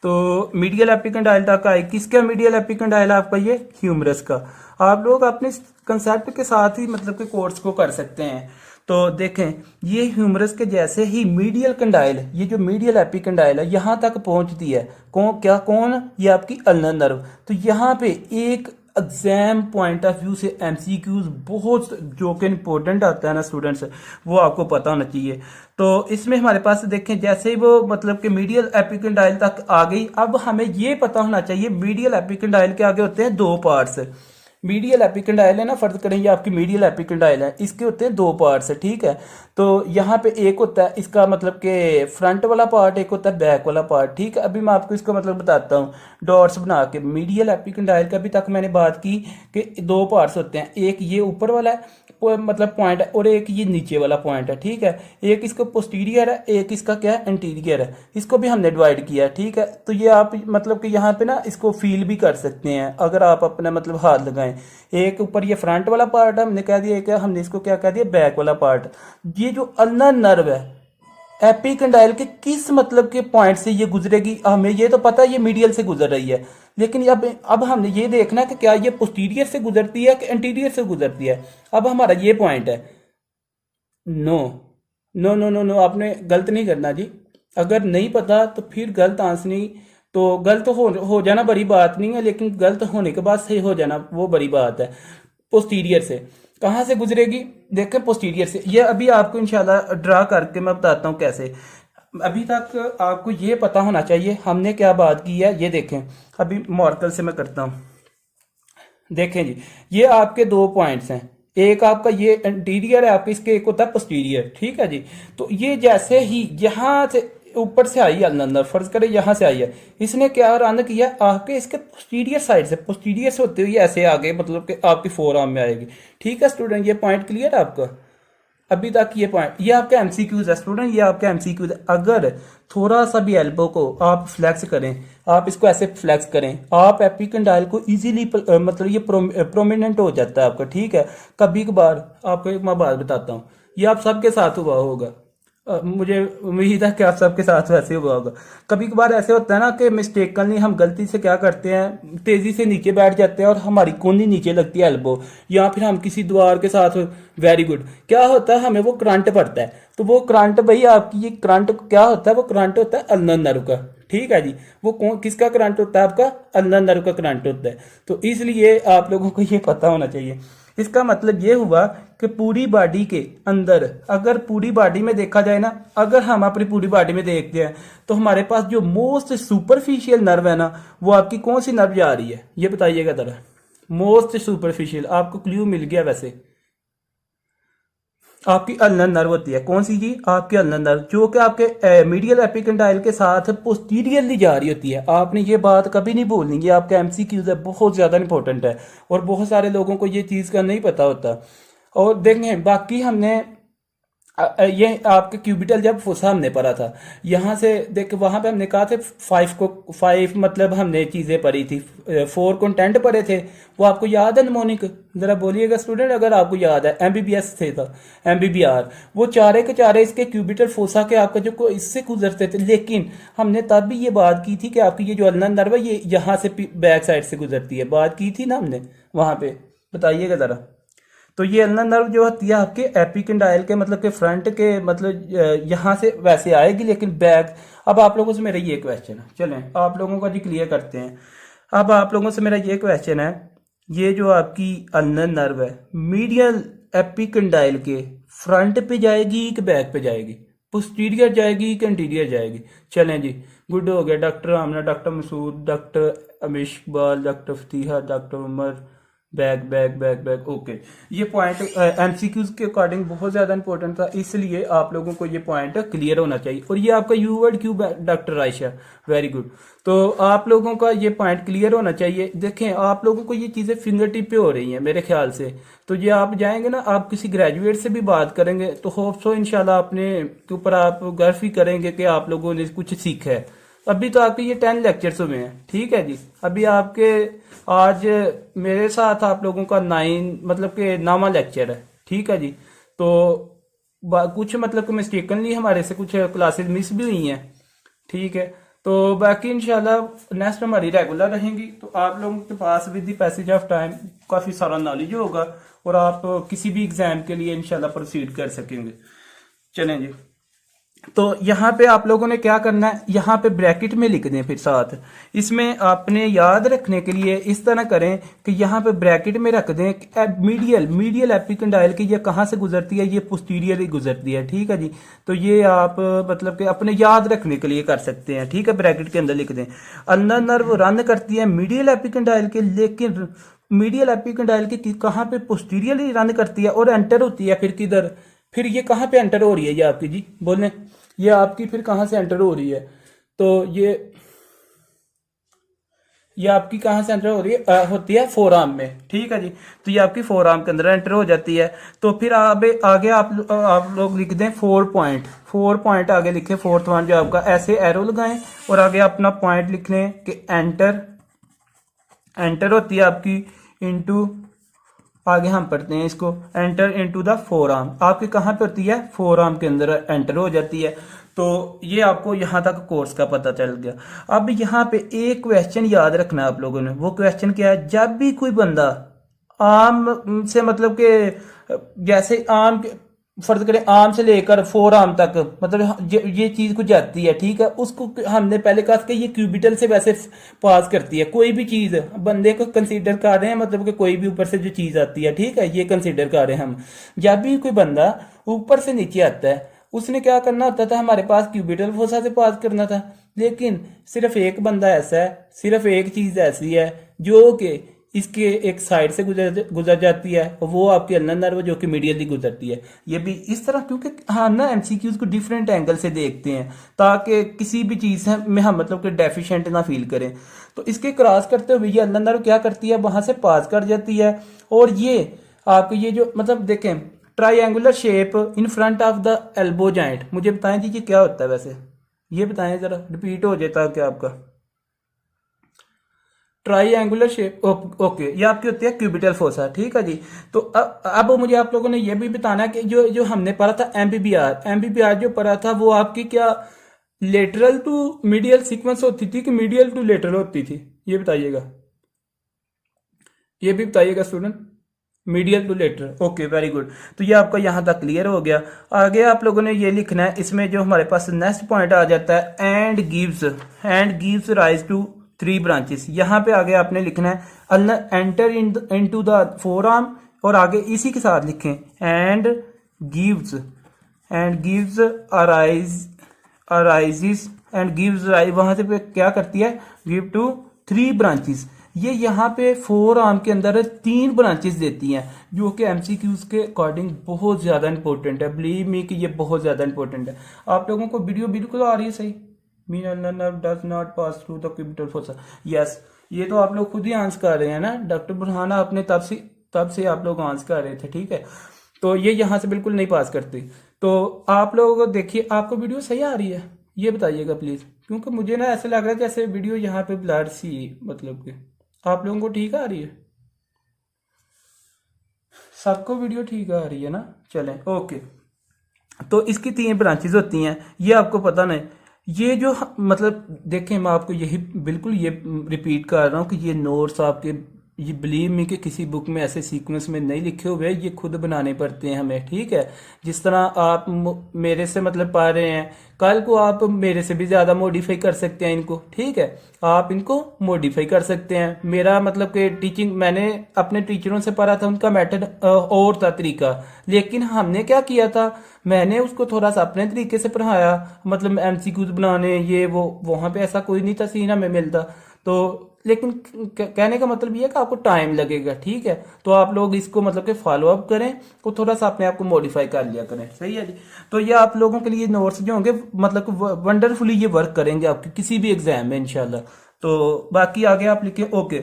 तो मीडियल एपिकंडाइल तक आई, किसका मीडियल एपिकंडाइल, आपका ये ह्यूमरस का। आप लोग अपने कंसेप्ट के साथ ही मतलब के कोर्स को कर सकते हैं। तो देखें, ये ह्यूमरस के जैसे ही मीडियल कंडाइल, ये जो मीडियल एपिकंडाइल है यहाँ तक पहुंचती है, कौन, ये आपकी अल्नर नर्व। तो यहाँ पे एक एग्जाम पॉइंट ऑफ व्यू से एमसीक्यूज बहुत जो कि इंपॉर्टेंट आता है ना स्टूडेंट्स, वो आपको पता होना चाहिए। तो इसमें हमारे पास देखें, जैसे ही वो मतलब कि मीडियल एपिकंडाइल तक आ गई, अब हमें ये पता होना चाहिए मीडियल एपिकंडाइल के आगे होते हैं 2 पार्ट्स। मीडियल एपिकंडाइल है ना, फर्ज करें ये आपकी मीडियल एपिकंडाइल है, इसके होते हैं 2 पार्ट्स है, ठीक है। तो यहाँ पे एक होता है इसका मतलब कि फ्रंट वाला पार्ट, एक होता है बैक वाला पार्ट, ठीक है। अभी मैं आपको इसका मतलब बताता हूँ डॉट्स बना के। मीडियल एपिकंडाइल का अभी तक मैंने बात की कि 2 पार्ट्स होते हैं, एक ये ऊपर वाला है मतलब पॉइंट है, और एक ये नीचे वाला पॉइंट है, ठीक है। एक इसका पोस्टीरियर है, एक इसका क्या है, एंटीरियर है, इसको भी हमने डिवाइड किया, ठीक है। तो ये आप मतलब कि यहाँ पे ना इसको फील भी कर सकते हैं अगर आप अपना मतलब हाथ लगाएं। एक ऊपर ये फ्रंट वाला पार्ट हमने कह दिया, एक हमने इसको क्या कह दिया, बैक वाला पार्ट। ये जो अल्नर नर्व है एपिकंडाइल के किस मतलब के पॉइंट से ये गुजरेगी, हमें ये तो पता है ये मीडियल से गुजर रही है, लेकिन अब हमने ये देखना है कि क्या ये पोस्टीरियर से गुजरती है कि एंटीरियर से गुजरती है। अब हमारा ये पॉइंट है, no no no no no, आपने गलत नहीं करना जी। अगर नहीं पता तो फिर गलत आंसर नहीं, तो गलत हो जाना बड़ी बात नहीं है, लेकिन गलत होने के बाद सही हो जाना वो बड़ी बात है। पोस्टीरियर से कहाँ से गुजरेगी, देखें पोस्टीरियर से। ये अभी आपको इंशाल्लाह ड्रा करके मैं बताता हूँ कैसे। अभी तक आपको ये पता होना चाहिए हमने क्या बात की है। ये देखें, अभी मॉर्कल से मैं करता हूँ। देखें जी, ये आपके 2 पॉइंट्स हैं, एक आपका ये इंटीरियर है आपके, इसके एक होता है पोस्टीरियर, ठीक है जी। तो ये जैसे ही यहाँ से ऊपर से आई अल्नर, फर्ज करें यहाँ से आई है, इसने क्या रन किया आपके इसके पोस्टीरियर साइड से, पोस्टीरियर से होते हुए ऐसे आगे मतलब कि आपकी फोर आर्म में आएगी, ठीक है स्टूडेंट। ये पॉइंट क्लियर है आपका। अभी तक ये पॉइंट, ये आपका एमसीक्यूज है स्टूडेंट, ये आपका एमसीक्यूज है। अगर थोड़ा सा भी एल्बो को आप फ्लैक्स करें, आप इसको ऐसे फ्लैक्स करें, आप एपिकंडाइल को इजीली मतलब ये प्रोमिनेंट हो जाता है आपका, ठीक है। कभी कभार आपको एक मैं बात बताता हूँ, ये आप सबके साथ हुआ होगा, मुझे उम्मीद है कि आप सबके साथ वैसे हुआ होगा। कभी कभार ऐसे होता है ना कि मिस्टेकनली हम गलती से क्या करते हैं, तेजी से नीचे बैठ जाते हैं और हमारी कोहनी नीचे लगती है एल्बो, या फिर हम किसी दीवार के साथ, वेरी गुड, क्या होता है हमें वो करंट पड़ता है। तो वो करंट भाई आपकी, ये करंट क्या होता है, वो करंट होता है अल्नर नर्व का, ठीक है जी। वो किसका करंट होता है, आपका अल्नर नर्व का करंट होता है। तो इसलिए आप लोगों को ये पता होना चाहिए। इसका मतलब ये हुआ कि पूरी बॉडी के अंदर, अगर पूरी बॉडी में देखा जाए ना, अगर हम अपनी पूरी बॉडी में देखते हैं तो हमारे पास जो मोस्ट सुपरफिशियल नर्व है ना, वो आपकी कौन सी नर्व जा रही है, ये बताइएगा जरा। मोस्ट सुपरफिशियल, आपको क्लू मिल गया वैसे, आपकी अल्नर नर्व होती है। कौन सी जी, आपकी अल्नर नर्व, जो कि आपके मीडियल एपिकंडाइल के साथ पोस्टीरियरली जा रही होती है। आपने ये बात कभी नहीं भूलनी, ये आपका एमसीक्यूज है, बहुत ज़्यादा इंपॉर्टेंट है और बहुत सारे लोगों को ये चीज़ का नहीं पता होता। और देखें बाकी हमने ये आपके क्यूबिटल जब फोसा हमने पढ़ा था, यहाँ से देख वहाँ पे हमने कहा थे 5 मतलब हमने चीज़ें पढ़ी थी, 4 कंटेंट पढ़े थे, वो आपको याद है निमोनिक, ज़रा बोलिएगा स्टूडेंट अगर आपको याद है। एमबीबीएस थे था, एमबीबीआर, वो चारे के चारे इसके क्यूबिटल फोसा के आपका जो इससे गुजरते थे। लेकिन हमने तब भी ये बात की थी कि आपकी ये जो अल्नर नर्व है ये यहाँ से बैक साइड से गुजरती है, बात की थी ना हमने वहाँ पे, बताइएगा ज़रा। तो ये अल्नर नर्व जो होती है आपके एपिकंडाइल के मतलब के फ्रंट के मतलब यहाँ से वैसे आएगी, लेकिन बैक। अब आप लोगों से मेरा ये क्वेश्चन है, चलें आप लोगों का जी क्लियर करते हैं। अब आप लोगों से मेरा ये क्वेश्चन है, ये जो आपकी अल्नर नर्व है मीडियल एपिकंडाइल के फ्रंट पे जाएगी कि बैक पे जाएगी, पोस्टीरियर जाएगी कि इंटीरियर जाएगी? चलें जी, गुड हो गया। Doctor Amna, doctor Masood, doctor Amish Iqbal, doctor Fatiha, doctor Umar, back back back back, okay. ये पॉइंट एमसीक्यूज के अकॉर्डिंग बहुत ज़्यादा इंपॉर्टेंट था, इसलिए आप लोगों को ये पॉइंट क्लियर होना चाहिए। और ये आपका यू वर्ड क्यों डॉक्टर आयशा, वेरी गुड। तो आप लोगों का ये पॉइंट क्लियर होना चाहिए। देखें आप लोगों को ये चीज़ें फिंगर टिप पे हो रही हैं मेरे ख्याल से, तो ये आप जाएंगे ना, आप किसी ग्रेजुएट से भी बात करेंगे तो होप सो इंशाल्लाह अपने के ऊपर आप गर्व ही करेंगे कि आप लोगों ने कुछ सीखा है। अभी तो आपके ये 10 लेक्चर्स हुए हैं, ठीक है जी। अभी आपके आज मेरे साथ आप लोगों का 9 मतलब के 9वां लेक्चर है, ठीक है जी। तो कुछ मतलब कि मिस्टेकनली हमारे से कुछ क्लासेस मिस भी हुई हैं, ठीक है। तो बाकी इंशाल्लाह नेक्स्ट हमारी रेगुलर रहेंगी, तो आप लोगों के पास with the passage of time काफ़ी सारा नॉलेज होगा और आप किसी भी एग्जाम के लिए इंशाल्लाह प्रोसीड कर सकेंगे। चलें जी, तो यहाँ पे आप लोगों ने क्या करना है, यहाँ पे ब्रैकेट में लिख दें फिर साथ। इसमें आपने याद रखने के लिए इस तरह करें कि यहाँ पे ब्रैकेट में रख दें मीडियल एपिकंडाइल की ये कहाँ से गुजरती है, ये पोस्टीरियर ही गुजरती है, ठीक है जी। तो ये आप मतलब कि अपने याद रखने के लिए कर सकते हैं, ठीक है। ब्रैकेट के अंदर लिख दें अल्नर नर्व रन करती है मीडियल एपिकंडाइल के, लेकिन मीडियल एपिकंडाइल की कहाँ पे पोस्टीरियरली रन करती है और एंटर होती है फिर किधर, फिर ये कहाँ पे एंटर हो रही है ये आपकी जी, बोलें ये आपकी फिर कहाँ से एंटर हो रही है? तो ये आपकी कहाँ से एंटर हो रही है, होती है फोर आर्म में, ठीक है जी। तो ये आपकी फोर आर्म के अंदर एंटर हो जाती है। तो फिर आगे आप लोग लिख दें 4 पॉइंट आगे लिखे, फोर्थ वन जो आपका, ऐसे एरो लगाएं और आगे अपना पॉइंट लिख लें कि एंटर होती है आपकी इनटू, आगे हम पढ़ते हैं इसको, enter into the four arm, आपके कहाँ पे होती है, फोर आर्म के अंदर एंटर हो जाती है। तो ये आपको यहाँ तक कोर्स का पता चल गया। अब यहाँ पे एक क्वेश्चन याद रखना है आप लोगों ने, वो क्वेश्चन क्या है, जब भी कोई बंदा आर्म से मतलब के जैसे आर्म फर्ज करें आर्म से लेकर फोर आर्म तक मतलब ये चीज कुछ जाती है, ठीक है, उसको हमने पहले कहा कि ये क्यूबिटल से वैसे पास करती है। कोई भी चीज बंदे को कंसीडर कर रहे हैं, मतलब कि कोई भी ऊपर से जो चीज आती है, ठीक है, ये कंसीडर कर रहे हैं हम। जब भी कोई बंदा ऊपर से नीचे आता है उसने क्या करना होता था, हमारे पास क्यूबिटल फोसा से पास करना था। लेकिन सिर्फ एक बंदा ऐसा है, सिर्फ एक चीज ऐसी है जो कि इसके एक साइड से गुजर जाती है, वो आपकी अल्नर नर्व जो कि मीडियली गुजरती है। ये भी इस तरह, क्योंकि हम ना एमसीक्यूज को डिफरेंट एंगल से देखते हैं ताकि किसी भी चीज़ में हम मतलब कि डेफिशिएंट ना फील करें। तो इसके क्रॉस करते हुए ये अल्नर नर्व क्या करती है, वहां से पास कर जाती है। और ये आपको ये जो मतलब देखें triangular shape in front of the elbow joint, मुझे बताएं जी ये क्या होता है वैसे, ये बताएं जरा, रिपीट हो जाता है क्या आपका। ट्राइंगुलर शेप, ओके, ये आपकी होती है क्यूबिटल फोसा, ठीक है जी। तो अब मुझे आप लोगों ने ये भी बताना है कि जो जो हमने पढ़ा था एमबीबीआर जो पढ़ा था वो आपकी क्या लेटरल टू मीडियल सीक्वेंस होती थी कि मीडियल टू लेटरल होती थी, ये बताइएगा, ये भी बताइएगा student. Medial to lateral, okay very good. तो ये आपका यहाँ तक क्लियर हो गया। आगे आप लोगों ने ये लिखना है, इसमें जो हमारे पास नेक्स्ट पॉइंट आ जाता है and gives rise to 3 branches. यहाँ पे आगे आपने लिखना है एंटर इनटू द फोरआर्म, और आगे इसी के साथ लिखें and gives arises and gives वहां से पे क्या करती है, गिव टू 3 ब्रांचेस। ये यहाँ पे 4 आर्म के अंदर 3 ब्रांचेस देती हैं, जो कि एमसीक्यूज के अकॉर्डिंग बहुत ज्यादा इंपॉर्टेंट है। बिलीव मी कि ये बहुत ज्यादा इंपॉर्टेंट है। आप लोगों को वीडियो बिल्कुल आ रही है सही? nerve does not pass through the cubital fossa, yes, ये तो आप लोग खुद ही आंसर कर रहे हैं ना डॉक्टर बुरहान, आपने तब से आप लोग आंसर कर रहे थे, ठीक है। तो ये यहाँ से बिल्कुल नहीं पास करती। तो आप लोग देखिए, आपको वीडियो सही आ रही है ये बताइएगा प्लीज, क्योंकि मुझे ना ऐसा लग रहा है जैसे वीडियो यहाँ पे ब्लर सी, मतलब कि आप लोगों को ठीक आ रही है, सबको वीडियो ठीक आ रही है ना, चलें ओके। तो इसकी 3 ब्रांचेज होती हैं, ये आपको पता नहीं। ये जो मतलब देखें, मैं आपको यही बिल्कुल ये रिपीट कर रहा हूँ कि ये नोट्स आपके, ये बिलीव मी कि किसी बुक में ऐसे सीक्वेंस में नहीं लिखे हुए, ये खुद बनाने पड़ते हैं हमें, ठीक है। जिस तरह आप मेरे से मतलब पढ़ रहे हैं, कल को आप मेरे से भी ज़्यादा मॉडिफाई कर सकते हैं इनको, ठीक है। आप इनको मॉडिफाई कर सकते हैं। मेरा मतलब कि टीचिंग, मैंने अपने टीचरों से पढ़ा था, उनका मेथड और था तरीका, लेकिन हमने क्या किया था, मैंने उसको थोड़ा सा अपने तरीके से पढ़ाया, मतलब एमसीक्यूज बनाने ये वो, वहाँ पे ऐसा कोई नहीं था सीन हमें मिलता। तो लेकिन कहने का मतलब ये है कि आपको टाइम लगेगा, ठीक है। तो आप लोग इसको मतलब कि फॉलो अप करें, तो थोड़ा सा अपने आप को मॉडिफाई कर लिया करें, सही है जी। तो ये आप लोगों के लिए नोट्स जो होंगे मतलब वंडरफुली ये वर्क करेंगे आपके किसी भी एग्जाम में इंशाल्लाह। तो बाकी आगे आप लिखें ओके।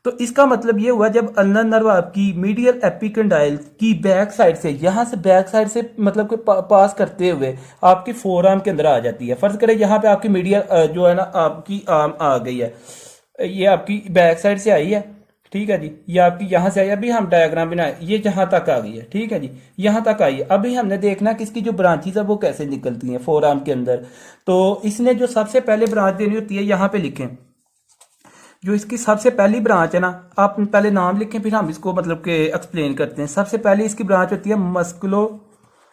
तो इसका मतलब ये हुआ, जब अल्नर नर्व आपकी मीडियल एपिकंडाइल की बैक साइड से, यहाँ से बैक साइड से मतलब कि पास करते हुए आपकी फोर आर्म के अंदर आ जाती है। फर्ज करें यहाँ पे आपकी मीडियल जो है ना आपकी आर्म आ गई है, ये आपकी बैक साइड से आई है, ठीक है जी। ये आपकी यहाँ से आई, अभी हम डायग्राम बनाए, ये जहाँ तक आ गई है, ठीक है जी, यहाँ तक आई है। अभी हमने देखना कि इसकी जो ब्रांचेज है वो कैसे निकलती हैं फोर आर्म के अंदर। तो इसने जो सबसे पहले ब्रांच देनी होती है, यहाँ पे लिखें जो इसकी सबसे पहली ब्रांच है ना, आप पहले नाम लिखें फिर हम इसको मतलब के एक्सप्लेन करते हैं। सबसे पहले इसकी ब्रांच होती है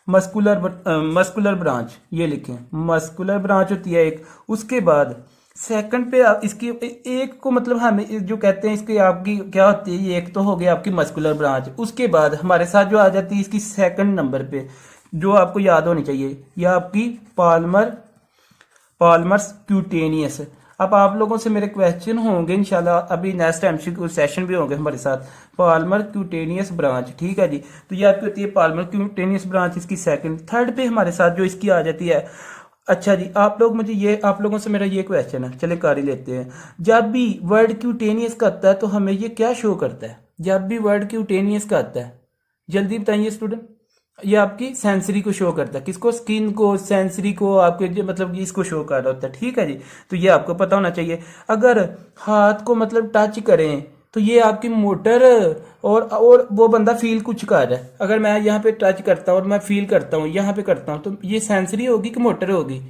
मस्कुलर ब्रांच, ये लिखें मस्कुलर ब्रांच होती है एक। उसके बाद सेकंड पे इसकी एक को मतलब हमें जो कहते हैं इसकी आपकी क्या होती है, ये एक तो हो गया आपकी मस्कुलर ब्रांच। उसके बाद हमारे साथ जो आ जाती है इसकी सेकंड नंबर पे, जो आपको याद होनी चाहिए, यह आपकी पाल्मर्स क्यूटेनियस। अब आप लोगों से मेरे क्वेश्चन होंगे इंशाल्लाह, अभी नेक्स्ट एमसीक्यू सेशन भी होंगे हमारे साथ, पाल्मर क्यूटेनियस ब्रांच, ठीक है जी। तो ये आपकी होती है पाल्मर क्यूटेनियस ब्रांच, इसकी सेकंड। थर्ड पे हमारे साथ जो इसकी आ जाती है, अच्छा जी, आप लोगों से मेरा ये क्वेश्चन है, चले कर ही लेते हैं। जब भी वर्ड क्यूटेनियस का आता है तो हमें ये क्या शो करता है? जब भी वर्ड क्यूटेनियस का आता है, जल्दी बताइए स्टूडेंट। ये आपकी सेंसरी को शो करता है, किसको? स्किन को, सेंसरी को, आपके जो मतलब इसको शो कर रहा होता है, ठीक है जी। तो ये आपको पता होना चाहिए। अगर हाथ को मतलब टच करें तो ये आपकी मोटर और वो बंदा फील कुछ कर रहा है। अगर मैं यहाँ पे टच करता हूँ और मैं फील करता हूँ, यहाँ पे करता हूँ, तो ये सेंसरी होगी कि मोटर होगी?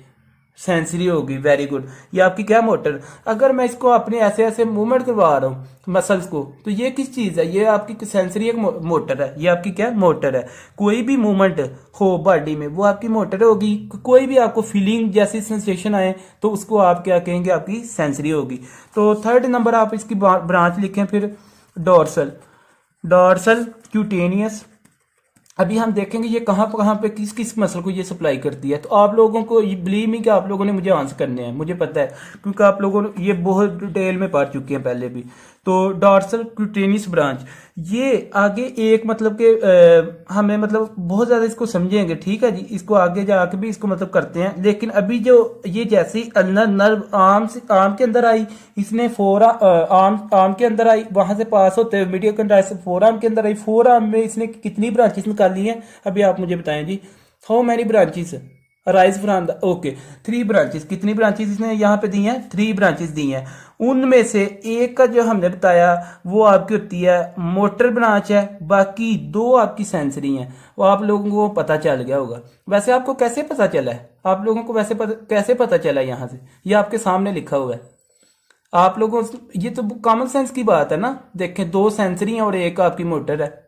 सेंसरी होगी, वेरी गुड। ये आपकी क्या? मोटर। अगर मैं इसको अपने ऐसे ऐसे मूवमेंट करवा रहा हूँ मसल्स को, तो ये किस चीज है? ये आपकी सेंसरी एक मोटर है। ये आपकी क्या? मोटर है। कोई भी मूवमेंट हो बॉडी में वो आपकी मोटर होगी। कोई भी आपको फीलिंग जैसी सेंसेशन आए तो उसको आप क्या कहेंगे? आपकी सेंसरी होगी। तो थर्ड नंबर आप इसकी ब्रांच लिखें फिर डॉर्सल क्यूटेनियस। अभी हम देखेंगे ये कहाँ पे किस किस मसल को ये सप्लाई करती है। तो आप लोगों को ये बिलीव मी कि आप लोगों ने मुझे आंसर करने हैं, मुझे पता है, क्योंकि आप लोगों ने ये बहुत डिटेल में पढ़ चुके हैं पहले भी। तो डॉर्सल क्यूटेनियस ब्रांच, ये आगे एक मतलब के हमें मतलब बहुत ज्यादा इसको समझेंगे, ठीक है जी, इसको आगे जाके भी इसको मतलब करते हैं, लेकिन अभी जो ये जैसे ही अल्नर नर्व आर्म के अंदर आई, इसने आर्म के अंदर आई, वहां से पास होते हुए मीडियल कंट्राइस फोर आर्म के अंदर आई, फोर आर्म में इसने कितनी ब्रांचेस निकाली हैं, अभी आप मुझे बताएं जी, how many branches arise from the, okay, 3 branches, कितनी ब्रांचेस इसने यहाँ पे दी हैं, 3 ब्रांचेस दी हैं, उनमें से एक का जो हमने बताया वो आपकी होती है मोटर ब्रांच है, बाकी 2 आपकी सेंसरी हैं, वो आप लोगों को पता चल गया होगा। वैसे आपको कैसे पता चला है, आप लोगों को वैसे कैसे पता चला है, यहाँ से ये आपके सामने लिखा हुआ है, आप लोगों, ये तो कॉमन सेंस की बात है ना, देखें 2 सेंसरी हैं और एक आपकी मोटर है,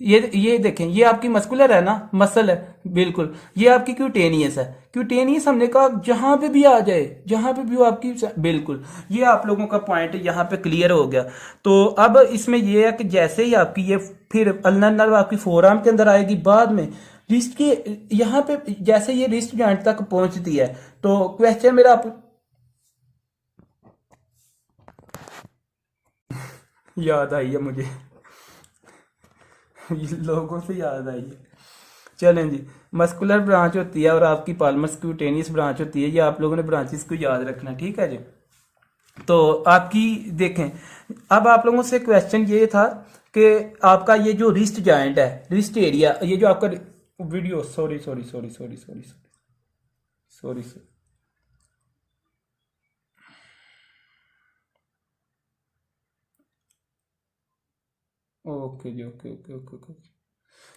ये देखें, ये आपकी मस्कुलर है ना, मसल है, बिल्कुल, ये आपकी क्यूटेनियस है, क्यूटेनियस हमने कहा जहां पे भी आ जाए, जहां पे भी वो आपकी, बिल्कुल, ये आप लोगों का पॉइंट यहाँ पे क्लियर हो गया। तो अब इसमें ये है कि जैसे ही आपकी ये फिर अल्नर नर्व आपकी फोरआर्म के अंदर आएगी, बाद में रिस्ट के यहाँ पे जैसे ये रिस्ट जॉइंट तक पहुंचती है, तो क्वेश्चन मेरा आप याद आई है मुझे लोगों से याद आई है, चलें जी, मस्कुलर ब्रांच होती है और आपकी पाल्मस क्यूटेनियस ब्रांच होती है, ये आप लोगों ने ब्रांचेस को याद रखना, ठीक है जी। तो आपकी देखें, अब आप लोगों से क्वेश्चन ये था कि आपका ये जो रिस्ट जॉइंट है, रिस्ट एरिया, ये जो आपका video, sorry sorry sorry sorry sorry sorry sorry, okay जी, ओके ओके ओके ओके,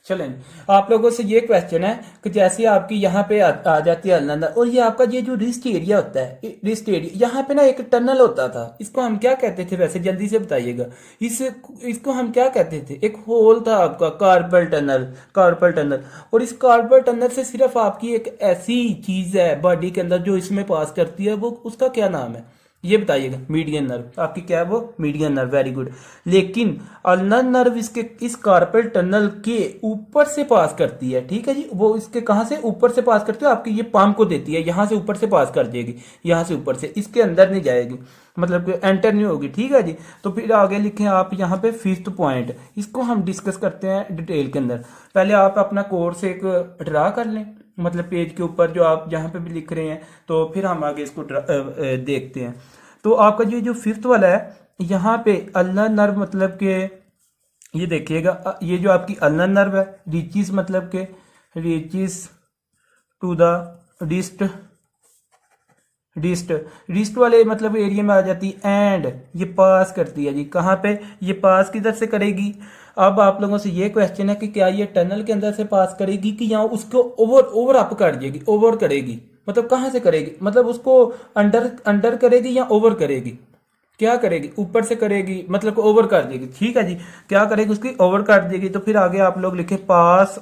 चलें, आप लोगों से ये क्वेश्चन है कि जैसे आपकी यहाँ पे आ जाती है अल्नर, और ये आपका ये जो रिस्ट एरिया होता है, रिस्ट एरिया, यहाँ पे ना एक टनल होता था, इसको हम क्या कहते थे, वैसे जल्दी से बताइएगा, इसको हम क्या कहते थे, एक होल था आपका, कार्पल टनल, कार्पल टनल, और इस कार्पल टनल से सिर्फ आपकी एक ऐसी चीज है बॉडी के अंदर जो इसमें पास करती है, वो उसका क्या नाम है, ये बताइएगा, मीडियन नर्व, आपकी क्या है वो, मीडियन नर्व, वेरी गुड। लेकिन अल्नर नर्व इसके इस कार्पल टनल के ऊपर से पास करती है, ठीक है जी, वो इसके कहां से ऊपर से पास करती है, आपकी ये पाम को देती है, यहां से ऊपर से पास कर देगी, यहां से ऊपर से, इसके अंदर नहीं जाएगी, मतलब कि एंटर नहीं होगी, ठीक है जी। तो फिर आगे लिखें आप यहाँ पे 5th पॉइंट, इसको हम डिस्कस करते हैं डिटेल के अंदर, पहले आप अपना कोर्स एक ड्रा कर लें, मतलब पेज के ऊपर जो आप जहाँ पे भी लिख रहे हैं, तो फिर हम आगे इसको देखते हैं। तो आपका जो 5th वाला है, यहाँ पे अल्नर नर्व मतलब के, ये देखिएगा, ये जो आपकी अल्नर नर्व है, रीचिस मतलब के, रीचिस टू द डिस्ट, डिस्ट वाले मतलब एरिया में आ जाती है, एंड ये पास करती है जी, कहाँ पे, ये पास किधर से करेगी। अब आप लोगों से ये क्वेश्चन है कि क्या ये टनल के अंदर से पास करेगी कि यहाँ उसको ओवर अप कर देगी, ओवर करेगी, मतलब कहाँ से करेगी, मतलब उसको अंडर करेगी या ओवर करेगी, क्या करेगी, ऊपर से करेगी, मतलब ओवर कर देगी, ठीक है जी, क्या करेगी, उसकी ओवर कर देगी। तो फिर आगे आप लोग लिखे पास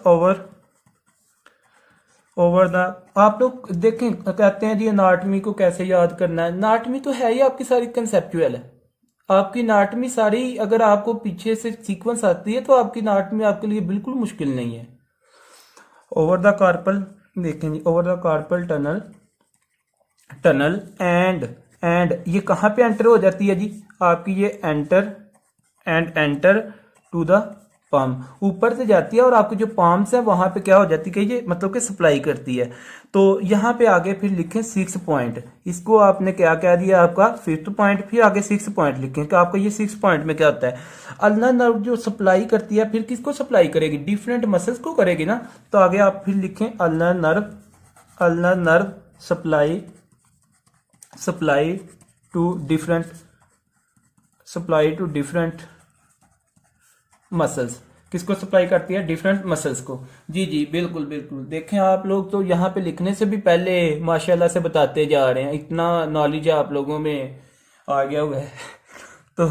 ओवर द, आप लोग देखें, कहते हैं जी अनाटमी को कैसे याद करना है, अनाटमी तो है ही आपकी सारी कंसेप्चुअल है, आपकी अनाटमी सारी, अगर आपको पीछे से सीक्वेंस आती है तो आपकी अनाटमी आपके लिए बिल्कुल मुश्किल नहीं है। ओवर द कार्पल, देखें जी, over the carpal tunnel and ये कहाँ पे एंटर हो जाती है जी, आपकी ये एंटर टू द पाम, ऊपर से जाती है और आपके जो पाम्स है वहां पे क्या हो जाती है कि ये मतलब कि सप्लाई करती है। तो यहाँ पे आगे फिर लिखें 6 पॉइंट, इसको आपने क्या कह दिया, आपका 5th पॉइंट, फिर आगे 6 पॉइंट लिखें कि आपका ये 6 पॉइंट में क्या होता है, अल्नर नर्व जो सप्लाई करती है, फिर किसको सप्लाई करेगी, डिफरेंट मसल्स को करेगी ना। तो आगे आप फिर लिखें ulnar nerve supply to different muscles, किसको सप्लाई करती है, डिफरेंट मसल्स को, जी जी, बिल्कुल बिल्कुल। देखें आप लोग तो यहाँ पे लिखने से भी पहले माशाल्लाह से बताते जा रहे हैं, इतना नॉलेज आप लोगों में आ गया हुआ है तो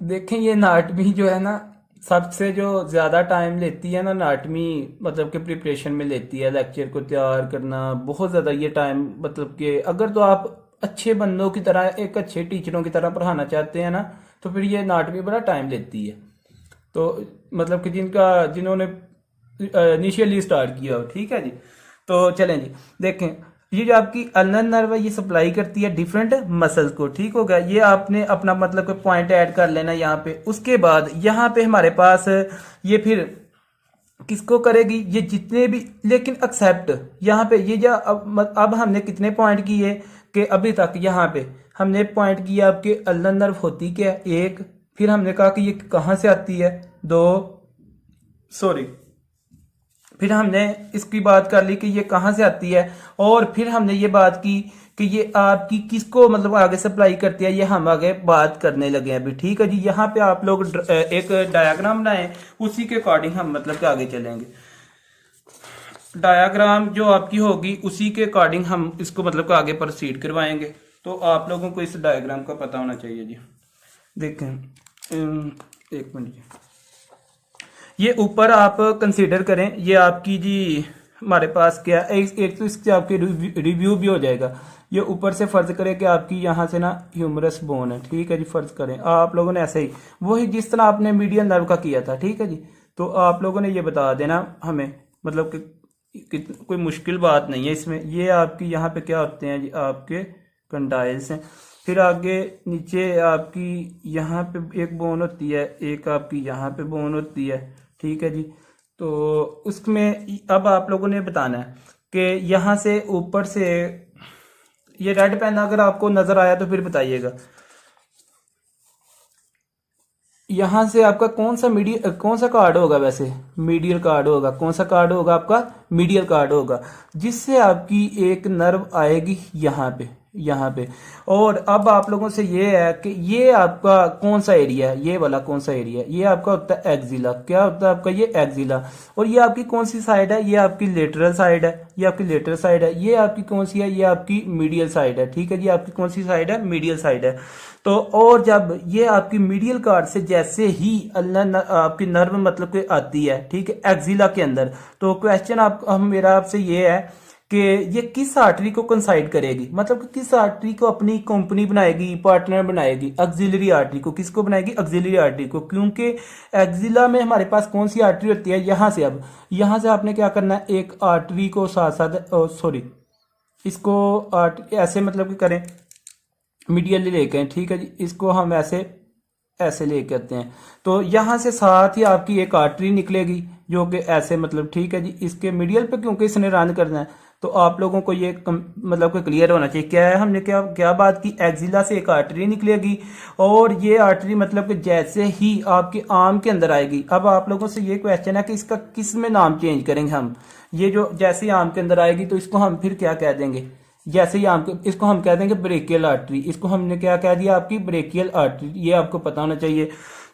देखें, ये नाटमी जो है ना, सबसे जो ज्यादा टाइम लेती है ना नाटमी, मतलब कि प्रिपरेशन में लेती है, लेक्चर को तैयार करना, बहुत ज्यादा ये टाइम, मतलब कि अगर तो आप अच्छे बंदों की तरह, एक अच्छे टीचरों की तरह पढ़ाना चाहते हैं ना, तो फिर ये नाटमी बड़ा टाइम लेती है। तो मतलब कि जिन्होंने इनिशियली स्टार्ट किया हो, ठीक है जी। तो चलें जी, देखें ये जो आपकी अल्नर नर्व है ये सप्लाई करती है डिफरेंट मसल्स को, ठीक हो गया। ये आपने अपना मतलब कोई पॉइंट ऐड कर लेना यहाँ पे। उसके बाद यहाँ पे हमारे पास ये फिर किसको करेगी, ये जितने भी, लेकिन एक्सेप्ट यहाँ पे ये जो अब हमने कितने पॉइंट किए कि अभी तक यहाँ पे हमने पॉइंट किया आपके अल्नर नर्व होती क्या है, एक, फिर हमने कहा कि ये कहाँ से आती है, दो, सॉरी, फिर हमने इसकी बात कर ली कि ये कहाँ से आती है, और फिर हमने ये बात की कि ये आपकी किसको मतलब आगे सप्लाई करती है, ये हम आगे बात करने लगे हैं अभी, ठीक है जी। यहाँ पे आप लोग एक डायग्राम बनाएं, उसी के अकॉर्डिंग हम मतलब के आगे चलेंगे। डायग्राम जो आपकी होगी उसी के अकॉर्डिंग हम इसको मतलब आगे प्रोसीड करवाएंगे। तो आप लोगों को इस डायग्राम का पता होना चाहिए जी। देखें, एक मिनट जी, ये ऊपर आप कंसीडर करें, ये आपकी जी हमारे पास क्या एक तो इससे आपके रिव्यू भी हो जाएगा। ये ऊपर से फर्ज करें कि आपकी यहाँ से ना ह्यूमरस बोन है, ठीक है जी, फर्ज करें आप लोगों ने ऐसे ही वही जिस तरह आपने मीडियन नर्व का किया था, ठीक है जी। तो आप लोगों ने ये बता देना हमें, मतलब कि कोई मुश्किल बात नहीं है इसमें। ये आपकी यहाँ पे क्या होते हैं जी, आपके कंडाइल्स हैं। फिर आगे नीचे आपकी यहाँ पे एक बोन होती है, एक आपकी यहाँ पे बोन होती है, ठीक है जी। तो उसमें अब आप लोगों ने बताना है कि यहाँ से ऊपर से ये रेड पेन अगर आपको नजर आया तो फिर बताइएगा, यहाँ से आपका कौन सा कार्ड होगा, वैसे मीडियल कार्ड होगा। कौन सा कार्ड होगा आपका, मीडियल कार्ड होगा, जिससे आपकी एक नर्व आएगी यहाँ पे। और अब आप लोगों से ये है कि ये आपका कौन सा एरिया है, ये वाला कौन सा एरिया है, ये आपका होता है एक्जिला। क्या होता है आपका, ये एक्जिला। और ये आपकी कौन सी साइड है, ये आपकी लेटरल साइड है, ये आपकी लेटरल साइड है। ये आपकी कौन सी है, ये आपकी मीडियल साइड है, ठीक है जी। आपकी कौन सी साइड है, मीडियल साइड है। तो और जब ये आपकी मीडियल कार्ड से जैसे ही आपकी नर्व मतलब कि आती है, ठीक है, एक्जिला के अंदर, तो क्वेश्चन मेरा आपसे ये है कि ये किस आर्टरी को कंसाइड करेगी, मतलब कि किस आर्टरी को अपनी कंपनी बनाएगी, पार्टनर बनाएगी। ऑक्सिलरी आर्टरी को, किसको बनाएगी, ऑक्सिलरी आर्टरी को, क्योंकि एक्जिला में हमारे पास कौन सी आर्टरी होती है, यहाँ से। अब यहाँ से आपने क्या करना है, एक आर्टरी को साथ साथ सॉरी इसको ऐसे मतलब कि करें, मीडियली लेके हैं, ठीक है जी। इसको हम ऐसे लेके आते हैं, तो यहाँ से साथ ही आपकी एक आर्टरी निकलेगी जो कि ऐसे मतलब, ठीक है जी, इसके मीडियल पे क्योंकि इसने रन करना है। तो आप लोगों को ये मतलब कि क्लियर होना चाहिए क्या है, हमने क्या बात की, एक्जिला से एक आर्टरी निकलेगी, और ये आर्टरी मतलब कि जैसे ही आपके आर्म के अंदर आएगी। अब आप लोगों से ये क्वेश्चन है कि इसका किस में नाम चेंज करेंगे हम। ये जो जैसे ही आर्म के अंदर आएगी तो इसको हम फिर क्या कह देंगे, जैसे ही इसको हम कह देंगे ब्रेकियल आर्टरी। इसको हमने क्या कह दिया, आपकी ब्रेकियल आर्टरी, ये आपको पता होना चाहिए।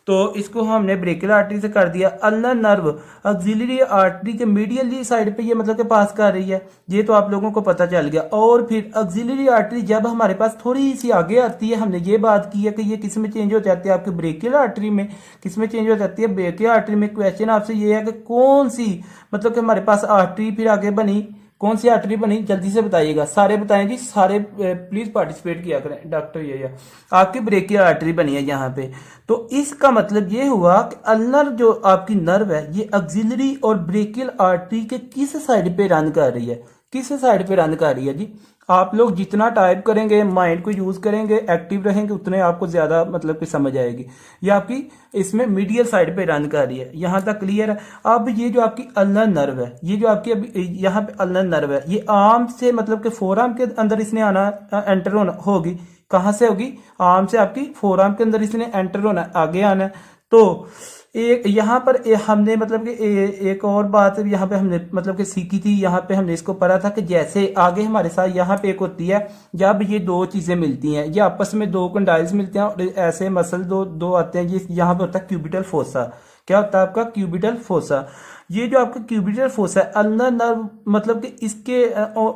तो इसको हमने ब्रेकियल आर्टरी से कर दिया। अल्नर नर्व ऑक्सिलरी आर्टरी के मीडियली साइड पे ये मतलब के पास कर रही है, ये तो आप लोगों को पता चल गया। और फिर ऑक्सिलरी आर्टरी जब हमारे पास थोड़ी सी आगे आती है, हमने ये बात की है कि ये किस में चेंज हो जाती है, आपकी ब्रेकियल आर्टरी में। किस में चेंज हो जाती है, ब्रेकियल आर्टरी में। क्वेश्चन आपसे ये है कि कौन सी मतलब कि हमारे पास आर्टरी फिर आगे बनी, कौन सी आर्टरी बनी, जल्दी से बताइएगा। सारे बताएं जी, सारे प्लीज पार्टिसिपेट किया करें। डॉक्टर ये आपकी ब्रेकियल आर्टरी बनी है यहाँ पे। तो इसका मतलब ये हुआ कि अल्नर जो आपकी नर्व है ये ऑक्सिलरी और ब्रेकियल आर्टरी के किस साइड पे रन कर रही है, किस साइड पे रन कर रही है जी। आप लोग जितना टाइप करेंगे, माइंड को यूज करेंगे, एक्टिव रहेंगे, उतने आपको ज्यादा मतलब कि समझ आएगी। ये आपकी इसमें मीडियल साइड पे रन कर रही है, यहां तक क्लियर है। अब ये जो आपकी अल्नर नर्व है, ये जो आपकी अभी यहाँ पे अल्नर नर्व है, ये आर्म से मतलब कि फोर आर्म के अंदर इसने आना एंटर होगी। कहां से होगी, आर्म से आपकी फोर आर्म के अंदर इसने एंटर होना, आगे आना है। तो एक यहाँ पर हमने मतलब कि एक और बात यहाँ पे हमने मतलब कि सीखी थी, यहाँ पे हमने इसको पढ़ा था कि जैसे आगे हमारे साथ यहाँ पे एक होती है, जब ये दो चीजें मिलती हैं, ये आपस में दो कंडाइल्स मिलते हैं और ऐसे मसल दो आते हैं। ये यहाँ पे होता है क्यूबिटल फोसा। क्या होता है आपका, क्यूबिटल फोसा। ये जो आपका क्यूबिटल फोसा है, अल्नर नर्व मतलब कि इसके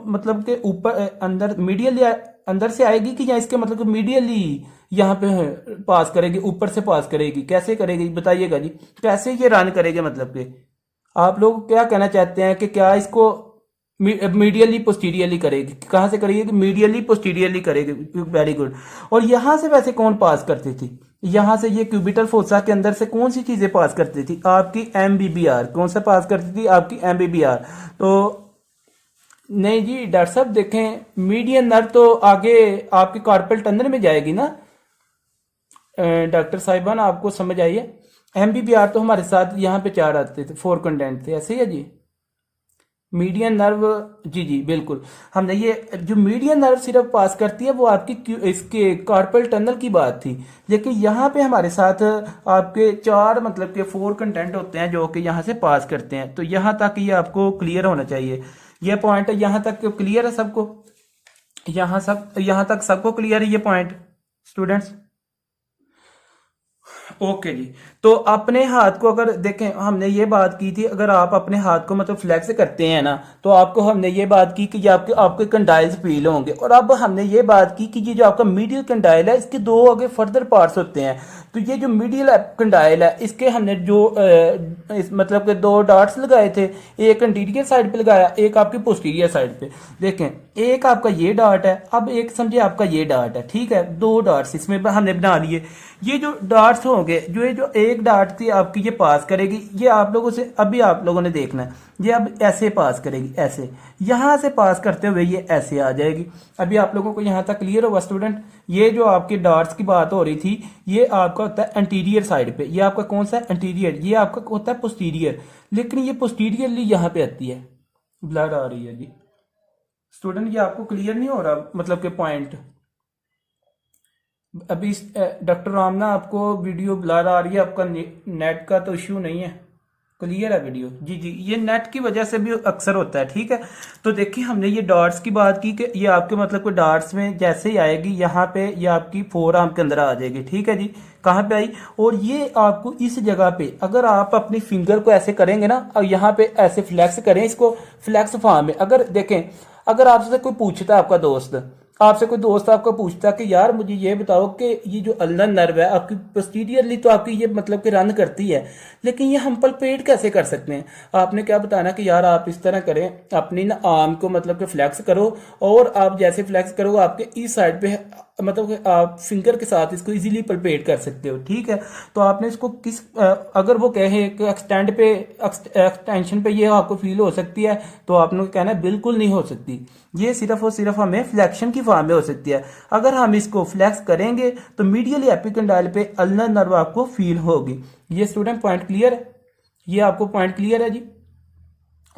मतलब के ऊपर अंदर मीडियली अंदर से आएगी कि या इसके मतलब कि मीडियली यहाँ पे पास करेगी, ऊपर से पास करेगी, कैसे करेगी बताइएगा जी, कैसे ये रन करेगी। मतलब कि आप लोग क्या कहना चाहते हैं कि क्या इसको मीडियली पोस्टीरियरली करेगी, कहां से करेगी, मीडियली पोस्टीरियरली करेगी। Very good. और यहां से वैसे कौन पास करती थी, यहां से ये क्यूबिटल फोसा के अंदर से कौन सी चीजें पास करती थी, आपकी एमबीबीआर। कौन सा पास करती थी, आपकी एमबीबीआर। तो नहीं जी डॉक्टर साहब, देखें मीडियन नर्व तो आगे आपके कार्पल टनल में जाएगी ना। डॉक्टर साहिबान आपको समझ आई है। एमबीबीआर तो हमारे साथ यहाँ पे 4 आते थे, 4 कंटेंट थे, ऐसे ही है जी। मीडियन नर्व, जी जी बिल्कुल। हमने ये जो मीडियन नर्व सिर्फ पास करती है वो आपकी इसके कार्पल टनल की बात थी, लेकिन यहाँ पे हमारे साथ आपके 4 मतलब के 4 कंटेंट होते हैं जो कि यहाँ से पास करते हैं। तो यहाँ तक ये आपको क्लियर होना चाहिए, ये पॉइंट है। यहाँ तक क्लियर है सबको? यहाँ तक सबको क्लियर है ये पॉइंट स्टूडेंट्स? ओके जी। तो अपने हाथ को अगर देखें, हमने ये बात की थी, अगर आप अपने हाथ को मतलब फ्लेक्स करते हैं ना, तो आपको हमने ये बात की कि ये आपके आपके कंडाइल्स फील होंगे। और अब हमने ये बात की कि ये जो आपका मीडियल कंडाइल है इसके 2 आगे फर्दर पार्ट्स होते हैं। तो ये जो मीडियल कंडाइल है इसके हमने जो मतलब के 2 डॉट्स लगाए थे, एक एंटीरियर साइड पे लगाया, एक आपकी पोस्टीरियर साइड पे। देखें एक आपका ये डॉट है, अब एक समझे आपका ये डॉट है, ठीक है। 2 डॉट्स इसमें हमने बना लिए। ये जो डॉट्स होंगे, जो ये जो एक डॉट थी आपकी ये पास करेगी, ये आप लोगों से अभी आप लोगों ने देखना है, ये अब ऐसे पास करेगी, ऐसे यहां से पास करते हुए ये ऐसे आ जाएगी। अभी आप लोगों को यहां तक क्लियर होगा स्टूडेंट? ये जो आपके डॉट्स की बात हो रही थी, ये आपका होता है एंटीरियर साइड पे, ये आपका कौन सा है? एंटीरियर। ये आपका होता है पोस्टीरियर, लेकिन ये पोस्टीरियरली यहां पे आती है। ब्लड आ रही है जी स्टूडेंट, ये आपको क्लियर नहीं हो रहा मतलब के पॉइंट? अभी डॉक्टर रामना आपको वीडियो ब्लर आ रही है, आपका नेट का तो इश्यू नहीं है, क्लियर है वीडियो? जी जी, ये नेट की वजह से भी अक्सर होता है, ठीक है। तो देखिए हमने ये डॉट्स की बात की कि ये आपके मतलब को डॉट्स में जैसे ही आएगी यहाँ पे, ये आपकी फोर आर्म के अंदर आ जाएगी, ठीक है जी। कहाँ पे आई? और ये आपको इस जगह पे अगर आप अपनी फिंगर को ऐसे करेंगे ना, और यहाँ पे ऐसे फ्लैक्स करें इसको, फ्लैक्स फॉर्म में अगर देखें, अगर आपसे कोई पूछता है, आपका दोस्त आपसे कोई दोस्त आपको पूछता कि यार मुझे ये बताओ कि ये जो अल्नर नर्व है आपकी पोस्टीरियरली तो आपकी ये मतलब कि रन करती है, लेकिन ये हम पलपेट कैसे कर सकते हैं? आपने क्या बताना कि यार आप इस तरह करें, अपनी ना आर्म को मतलब कि फ्लैक्स करो, और आप जैसे फ्लैक्स करोगे आपके इस साइड पे मतलब कि आप फिंगर के साथ इसको इजीली पलपेट कर सकते हो, ठीक है। तो आपने इसको किस अगर वो कहे कि एक्सटेंड पे एक्सटेंशन पे ये आपको फील हो सकती है, तो आपने कहना है बिल्कुल नहीं हो सकती, ये सिर्फ और सिर्फ हमें फ्लैक्शन की फॉर्म में हो सकती है। अगर हम इसको फ्लैक्स करेंगे तो मीडियल एपिकंडाइल पे अल्नर नर्व आपको फील होगी। ये स्टूडेंट पॉइंट क्लियर है? ये आपको पॉइंट क्लियर है जी?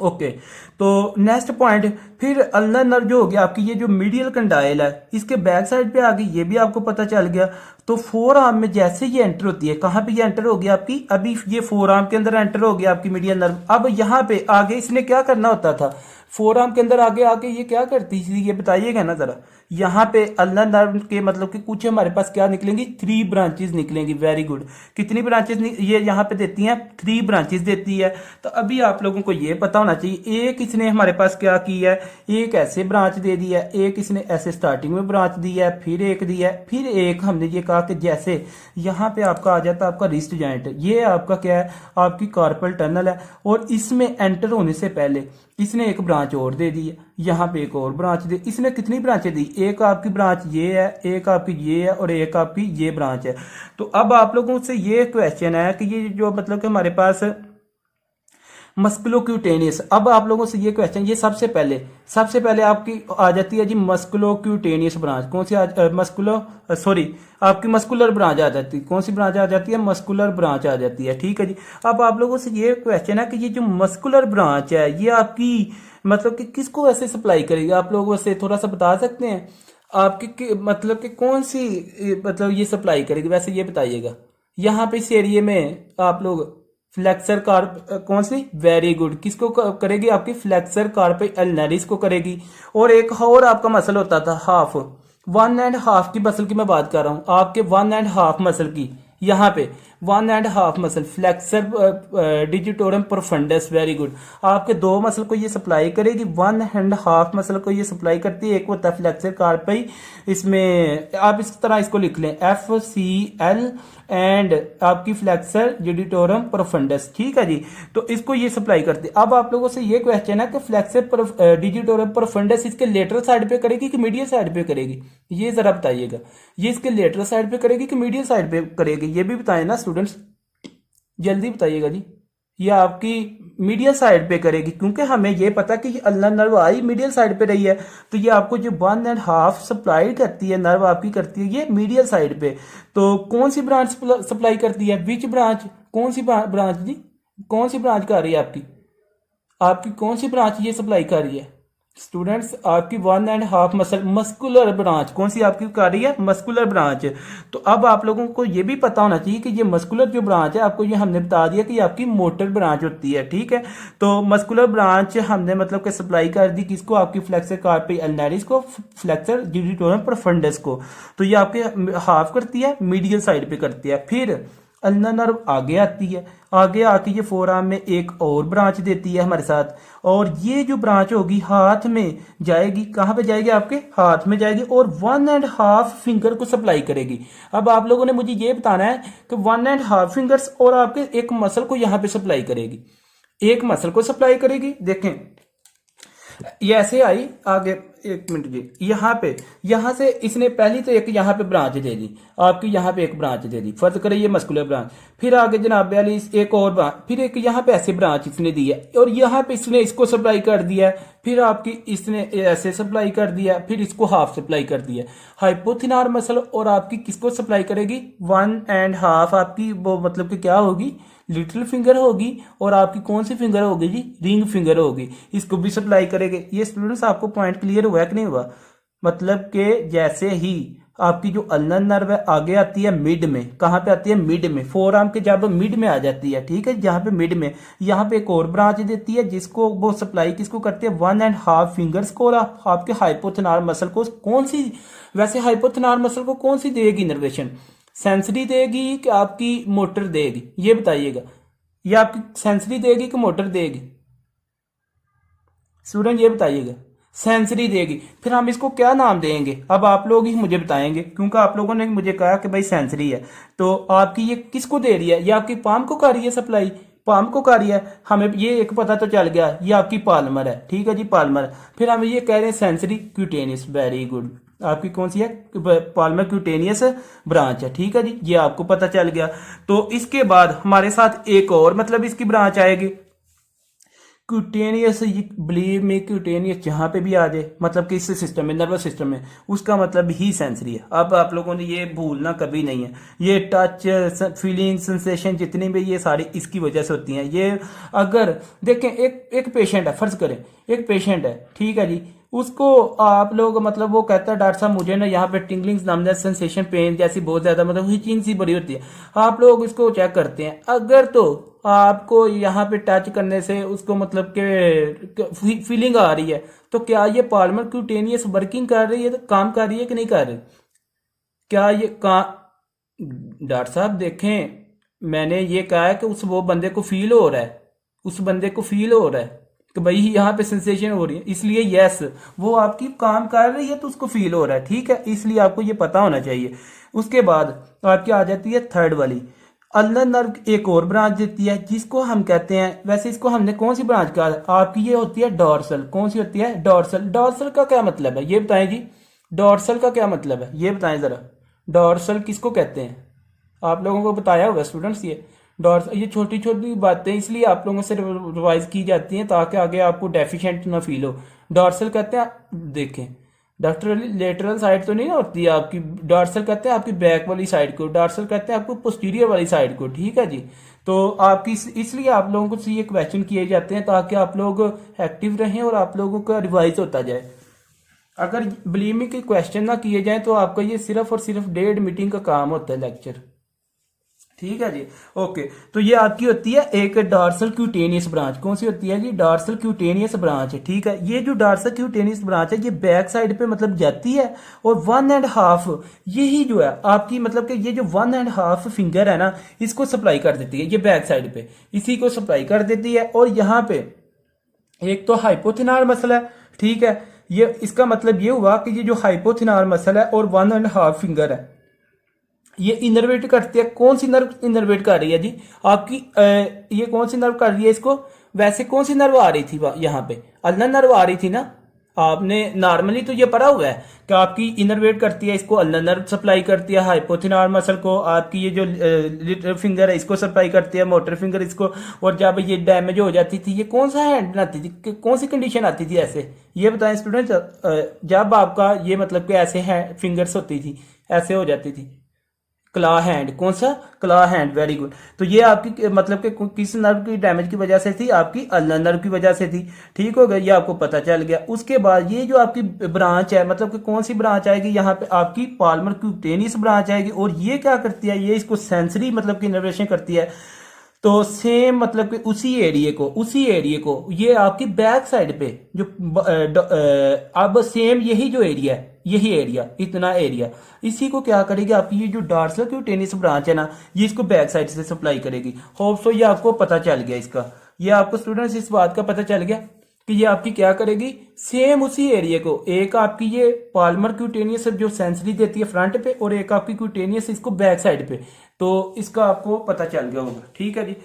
ओके। तो नेक्स्ट पॉइंट, फिर अल्नर नर्व जो हो गया आपकी, ये जो मीडियल कंडाइल है इसके बैक साइड पे आ गई, ये भी आपको पता चल गया। तो फोर आर्म में जैसे ये एंटर होती है, कहां पे ये एंटर होगी आपकी? अभी ये फोर आर्म के अंदर एंटर हो गया आपकी मीडियल नर्व। अब यहाँ पे आगे इसने क्या करना होता था? फोर आर्म के अंदर आगे आके ये क्या करती थी, ये बताइएगा ना जरा। यहाँ पे अल्नर नर्व के मतलब कि कुछ हमारे पास क्या निकलेंगी? 3 ब्रांचेस निकलेंगी। Very good. कितनी ब्रांचेस ये यहाँ पे देती हैं? 3 ब्रांचेस देती है। तो अभी आप लोगों को ये पता होना चाहिए, एक इसने हमारे पास क्या की है, एक ऐसे ब्रांच दे दी है, एक इसने ऐसे स्टार्टिंग में ब्रांच दी है, फिर एक दी है, फिर एक हमने ये कहा कि जैसे यहाँ पे आपका आ जाता है आपका रिस्ट जॉइंट, ये आपका क्या है? आपकी कार्पल टनल है। और इसमें एंटर होने से पहले इसने एक ब्रांच और दे दी है, यहाँ पे एक और ब्रांच दे। इसने कितनी ब्रांचें दी? एक आपकी ब्रांच ये है, एक आपकी ये है, और एक आपकी ये ब्रांच है। तो अब आप लोगों से ये क्वेश्चन है कि ये जो मतलब कि हमारे पास मस्कुलोक्यूटेनियस, अब आप लोगों से ये क्वेश्चन, ये सबसे पहले आपकी आ जाती है जी मस्कुलोक्यूटेनियस ब्रांच। कौन सी आपकी मस्कुलर ब्रांच आ जाती है। कौन सी ब्रांच आ जाती है? मस्कुलर ब्रांच आ जाती है, ठीक है जी। अब आप लोगों से ये क्वेश्चन है कि ये जो मस्कुलर ब्रांच है ये आपकी मतलब कि किसको वैसे सप्लाई करेगी? आप लोग वैसे थोड़ा सा बता सकते हैं आपकी मतलब कि कौन सी मतलब ये सप्लाई करेगी वैसे, ये बताइएगा। यहाँ पे इस एरिया में आप लोग फ्लेक्सर कार्प कौन सी? Very good. किसको करेगी? आपकी फ्लेक्सर कार्प अल्नरिस को करेगी। और एक और आपका मसल होता था हाफ, 1.5 की मसल की मैं बात कर रहा हूं, आपके 1.5 मसल की, यहाँ पे 1.5 muscle flexor digitorum profundis. Very good. आपके 2 मसल को ये सप्लाई करेगी, 1.5 मसल को ये सप्लाई करती है। एक होता है फ्लेक्सर कार्पई, इसमें आप इस तरह इसको लिख लें FCL एंड आपकी फ्लेक्सर डिजिटोरम प्रोफंडस, ठीक है जी। तो इसको ये सप्लाई करती है। अब आप लोगों से ये क्वेश्चन है कि फ्लेक्सर डिजिटोरम प्रोफंडस इसके लेटरल साइड पे करेगी कि मीडियल साइड पे करेगी? ये जरा बताइएगा। ये इसके लेटरल साइड पे करेगी कि मीडियल साइड पे करेगी? ये भी बताएं ना स्टूडेंट्स, जल्दी बताइएगा जी। ये आपकी मीडियल साइड पे करेगी, क्योंकि हमें ये पता कि ये अल्नर नर्व आई मीडियल साइड पे रही है, तो ये आपको जो 1.5 सप्लाई करती है नर्व आपकी करती है ये मीडियल साइड पे। तो कौन सी ब्रांच सप्लाई करती है, विच ब्रांच, कौन सी ब्रांच जी, कौन सी ब्रांच कर रही है आपकी, आपकी कौन सी ब्रांच ये सप्लाई कर रही है स्टूडेंट्स, आपकी 1.5 मस्कुलर ब्रांच कौन सी आपकी कर रही है, मस्कुलर ब्रांच। तो अब आप लोगों को ये भी पता होना चाहिए कि ये मस्कुलर जो ब्रांच है, आपको ये हमने बता दिया कि आपकी मोटर ब्रांच होती है, ठीक है। तो मस्कुलर ब्रांच हमने मतलब कि सप्लाई कर दी किसको, आपकी फ्लेक्सर कार्पी अल्नरिस को, फ्लेक्सर यूडिटोरियम प्रोफंडस को। तो ये आपके हाफ करती है, मीडियल साइड पे करती है। फिर अल्नर नर्व आगे आती है, आगे आके ये फोर आर्म में एक और ब्रांच देती है हमारे साथ, और ये जो ब्रांच होगी हाथ में जाएगी, कहाँ पे जाएगी, आपके हाथ में जाएगी और 1.5 फिंगर को सप्लाई करेगी। अब आप लोगों ने मुझे ये बताना है कि 1.5 फिंगर्स और आपके एक मसल को यहाँ पे सप्लाई करेगी, एक मसल को सप्लाई करेगी। देखें ये ऐसे आई आगे, एक मिनट जी, यहाँ से इसने पहली तो एक यहाँ पे ब्रांच दे दी आपकी, यहाँ पे एक ब्रांच दे दी, फर्ज करें ये मस्कुलर ब्रांच। फिर आगे जनाब वाली एक और ब्रांच, फिर एक यहाँ पे ऐसे ब्रांच इसने दी है, और यहाँ पे इसने इसको सप्लाई कर दिया है, फिर आपकी इसने ऐसे सप्लाई कर दिया, फिर इसको हाफ सप्लाई कर दिया। हाइपोथिनार मसल और आपकी किसको सप्लाई करेगी, 1.5 आपकी वो मतलब कि क्या होगी, लिटिल फिंगर होगी, और आपकी कौन सी फिंगर होगी जी, रिंग फिंगर होगी, इसको भी सप्लाई करेंगे। ये स्टूडेंट्स आपको पॉइंट क्लियर हुआ कि नहीं हुआ, मतलब कि जैसे ही आपकी जो अल्नर नर्व है आगे आती है मिड में, कहाँ पे आती है, मिड में, फोर आर्म के जब मिड में आ जाती है, ठीक है, जहाँ पे मिड में, यहाँ पे एक और ब्रांच देती है जिसको वो सप्लाई किसको करती है, 1.5 फिंगर्स को, और आपके हाइपोथेनार मसल को। कौन सी, वैसे हाइपोथेनार मसल को कौन सी देगी इनर्वेशन, सेंसरी देगी कि आपकी मोटर देगी, ये बताइएगा, ये आपकी सेंसरी देगी कि मोटर देगी स्टूडेंट, ये बताइएगा, सेंसरी देगी। फिर हम इसको क्या नाम देंगे, अब आप लोग ही मुझे बताएंगे, क्योंकि आप लोगों ने मुझे कहा कि भाई सेंसरी है, तो आपकी ये किसको दे रही है, ये आपकी पाम को कर रही है सप्लाई, पाम को कर रही है, हमें ये एक पता तो चल गया, ये आपकी पाल्मर है, ठीक है जी, पाल्मर। फिर हम ये कह रहे हैं सेंसरी क्यूटेनियस, वेरी गुड, आपकी कौन सी है, पाल्मर क्यूटेनियस ब्रांच है, ठीक है जी, ये आपको पता चल गया। तो इसके बाद हमारे साथ एक और मतलब इसकी ब्रांच आएगी क्यूटेनियस, बिलीव में क्यूटेनियस जहां पे भी आ जाए, मतलब कि इस सिस्टम में, नर्वस सिस्टम में, उसका मतलब ही सेंसरी है। अब आप लोगों ने ये भूलना कभी नहीं है, ये टच, फीलिंग, सेंसेशन जितनी भी ये सारी इसकी वजह से होती हैं। ये अगर देखें एक पेशेंट है, फर्ज करें एक पेशेंट है, ठीक है जी, उसको आप लोग मतलब वो कहता है डॉक्टर साहब मुझे ना यहाँ पे टिंगलिंग नामदा सेंसेशन, पेन जैसी बहुत ज्यादा मतलब हिचिंग सी बड़ी होती है, आप लोग इसको चेक करते हैं, अगर तो आपको यहाँ पे टच करने से उसको मतलब के फीलिंग आ रही है, तो क्या ये पाल्मर क्यूटेनियस वर्किंग कर रही है, तो काम कर रही है कि नहीं कर रही, क्या ये डॉक्टर साहब देखें मैंने ये कहा है कि उस वो बंदे को फील हो रहा है, उस बंदे को फील हो रहा है कि भाई यहाँ पे सेंसेशन हो रही है, इसलिए यस वो आपकी काम कर रही है तो उसको फील हो रहा है, ठीक है, इसलिए आपको ये पता होना चाहिए। उसके बाद आपकी आ जाती है थर्ड वाली, अल्नर नर्व एक और ब्रांच देती है जिसको हम कहते हैं, वैसे इसको हमने कौन सी ब्रांच कहा, आपकी ये होती है डॉर्सल, कौन सी होती है, डॉर्सल। डॉर्सल का क्या मतलब है ये बताएं जी, डॉर्सल का क्या मतलब है ये बताएं जरा, डॉर्सल किसको कहते हैं, आप लोगों को बताया होगा स्टूडेंट्स, ये डॉर्सल, ये छोटी छोटी बातें इसलिए आप लोगों से रिवाइज की जाती हैं ताकि आगे आपको डेफिशिएंट ना फील हो। डॉर्सल कहते हैं, देखें डॉक्टर लेटरल साइड तो नहीं होती है आपकी, डॉर्सल कहते हैं आपकी बैक वाली साइड को, डॉर्सल कहते हैं आपको पोस्टीरियर वाली साइड को, ठीक है जी। तो आपकी इसलिए आप लोगों को ये क्वेश्चन किए जाते हैं ताकि आप लोग एक्टिव रहें और आप लोगों का रिवाइज होता जाए। अगर बिलीव मी के क्वेश्चन ना किए जाए तो आपका ये सिर्फ और सिर्फ 1.5 मीटिंग का काम होता है लेक्चर, ठीक है जी। ओके, तो ये आपकी होती है एक डॉर्सल क्यूटेनियस ब्रांच, कौन सी होती है जी, डॉर्सल क्यूटेनियस ब्रांच है, ठीक है। ये जो डॉर्सल क्यूटेनियस ब्रांच है ये बैक साइड पे मतलब जाती है, और 1.5 यही जो है आपकी मतलब कि ये जो 1.5 फिंगर है ना, इसको सप्लाई कर देती है, ये बैक साइड पे इसी को सप्लाई कर देती है। और यहाँ पे एक तो हाइपोथिनार मसल है, ठीक है, ये इसका मतलब ये हुआ कि ये जो हाइपोथिनार मसल है और 1.5 फिंगर है ये इनर्वेट करती है, कौन सी नर्व इनर्वेट कर रही है जी आपकी, ये कौन सी नर्व कर रही है इसको, वैसे कौन सी नर्व आ रही थी यहाँ पे, अल्नर नर्व आ रही थी ना, आपने नॉर्मली तो ये पढ़ा हुआ है कि आपकी इनरवेट करती है, इसको अल्नर नर्व सप्लाई करती है, हाइपोथिनार मसल को आपकी ये जो लिटिल फिंगर है इसको सप्लाई करती है, मोटर फिंगर इसको। और जब ये डैमेज हो जाती थी, ये कौन सा हैंड आती थी, कौन सी कंडीशन आती थी ऐसे, ये बताएं स्टूडेंट। जब आपका ये मतलब कि ऐसे हैंड फिंगर्स होती थी, ऐसे हो जाती थी, क्ला हैंड, कौन सा, क्ला हैंड, वेरी गुड। तो ये आपकी मतलब कि किस नर्व की डैमेज की वजह से थी, आपकी अल्नर नर्व की वजह से थी। ठीक हो गया, ये आपको पता चल गया। उसके बाद ये जो आपकी ब्रांच है, मतलब कि कौन सी ब्रांच आएगी यहाँ पे, आपकी पाल्मर क्यूटेनियस ब्रांच आएगी। और ये क्या करती है, ये इसको सेंसरी मतलब कि इनर्वेशन करती है। तो सेम मतलब कि उसी एरिया को ये आपकी बैक साइड पे जो अब सेम यही जो एरिया है, यही एरिया, इतना एरिया, इसी को क्या करेगी आपकी ये जो डार्सल क्यूटेनियस ब्रांच है ना, ये इसको बैक साइड से सप्लाई करेगी। होप सो ये आपको पता चल गया इसका, ये आपको स्टूडेंट्स इस बात का पता चल गया कि ये आपकी क्या करेगी, सेम उसी एरिया को, एक आपकी ये पाल्मर क्यूटेनियस जो सेंसरी देती है फ्रंट पे, और एक आपकी क्यूटेनियस इसको बैक साइड पे। तो इसका आपको पता चल गया होगा। ठीक है जी,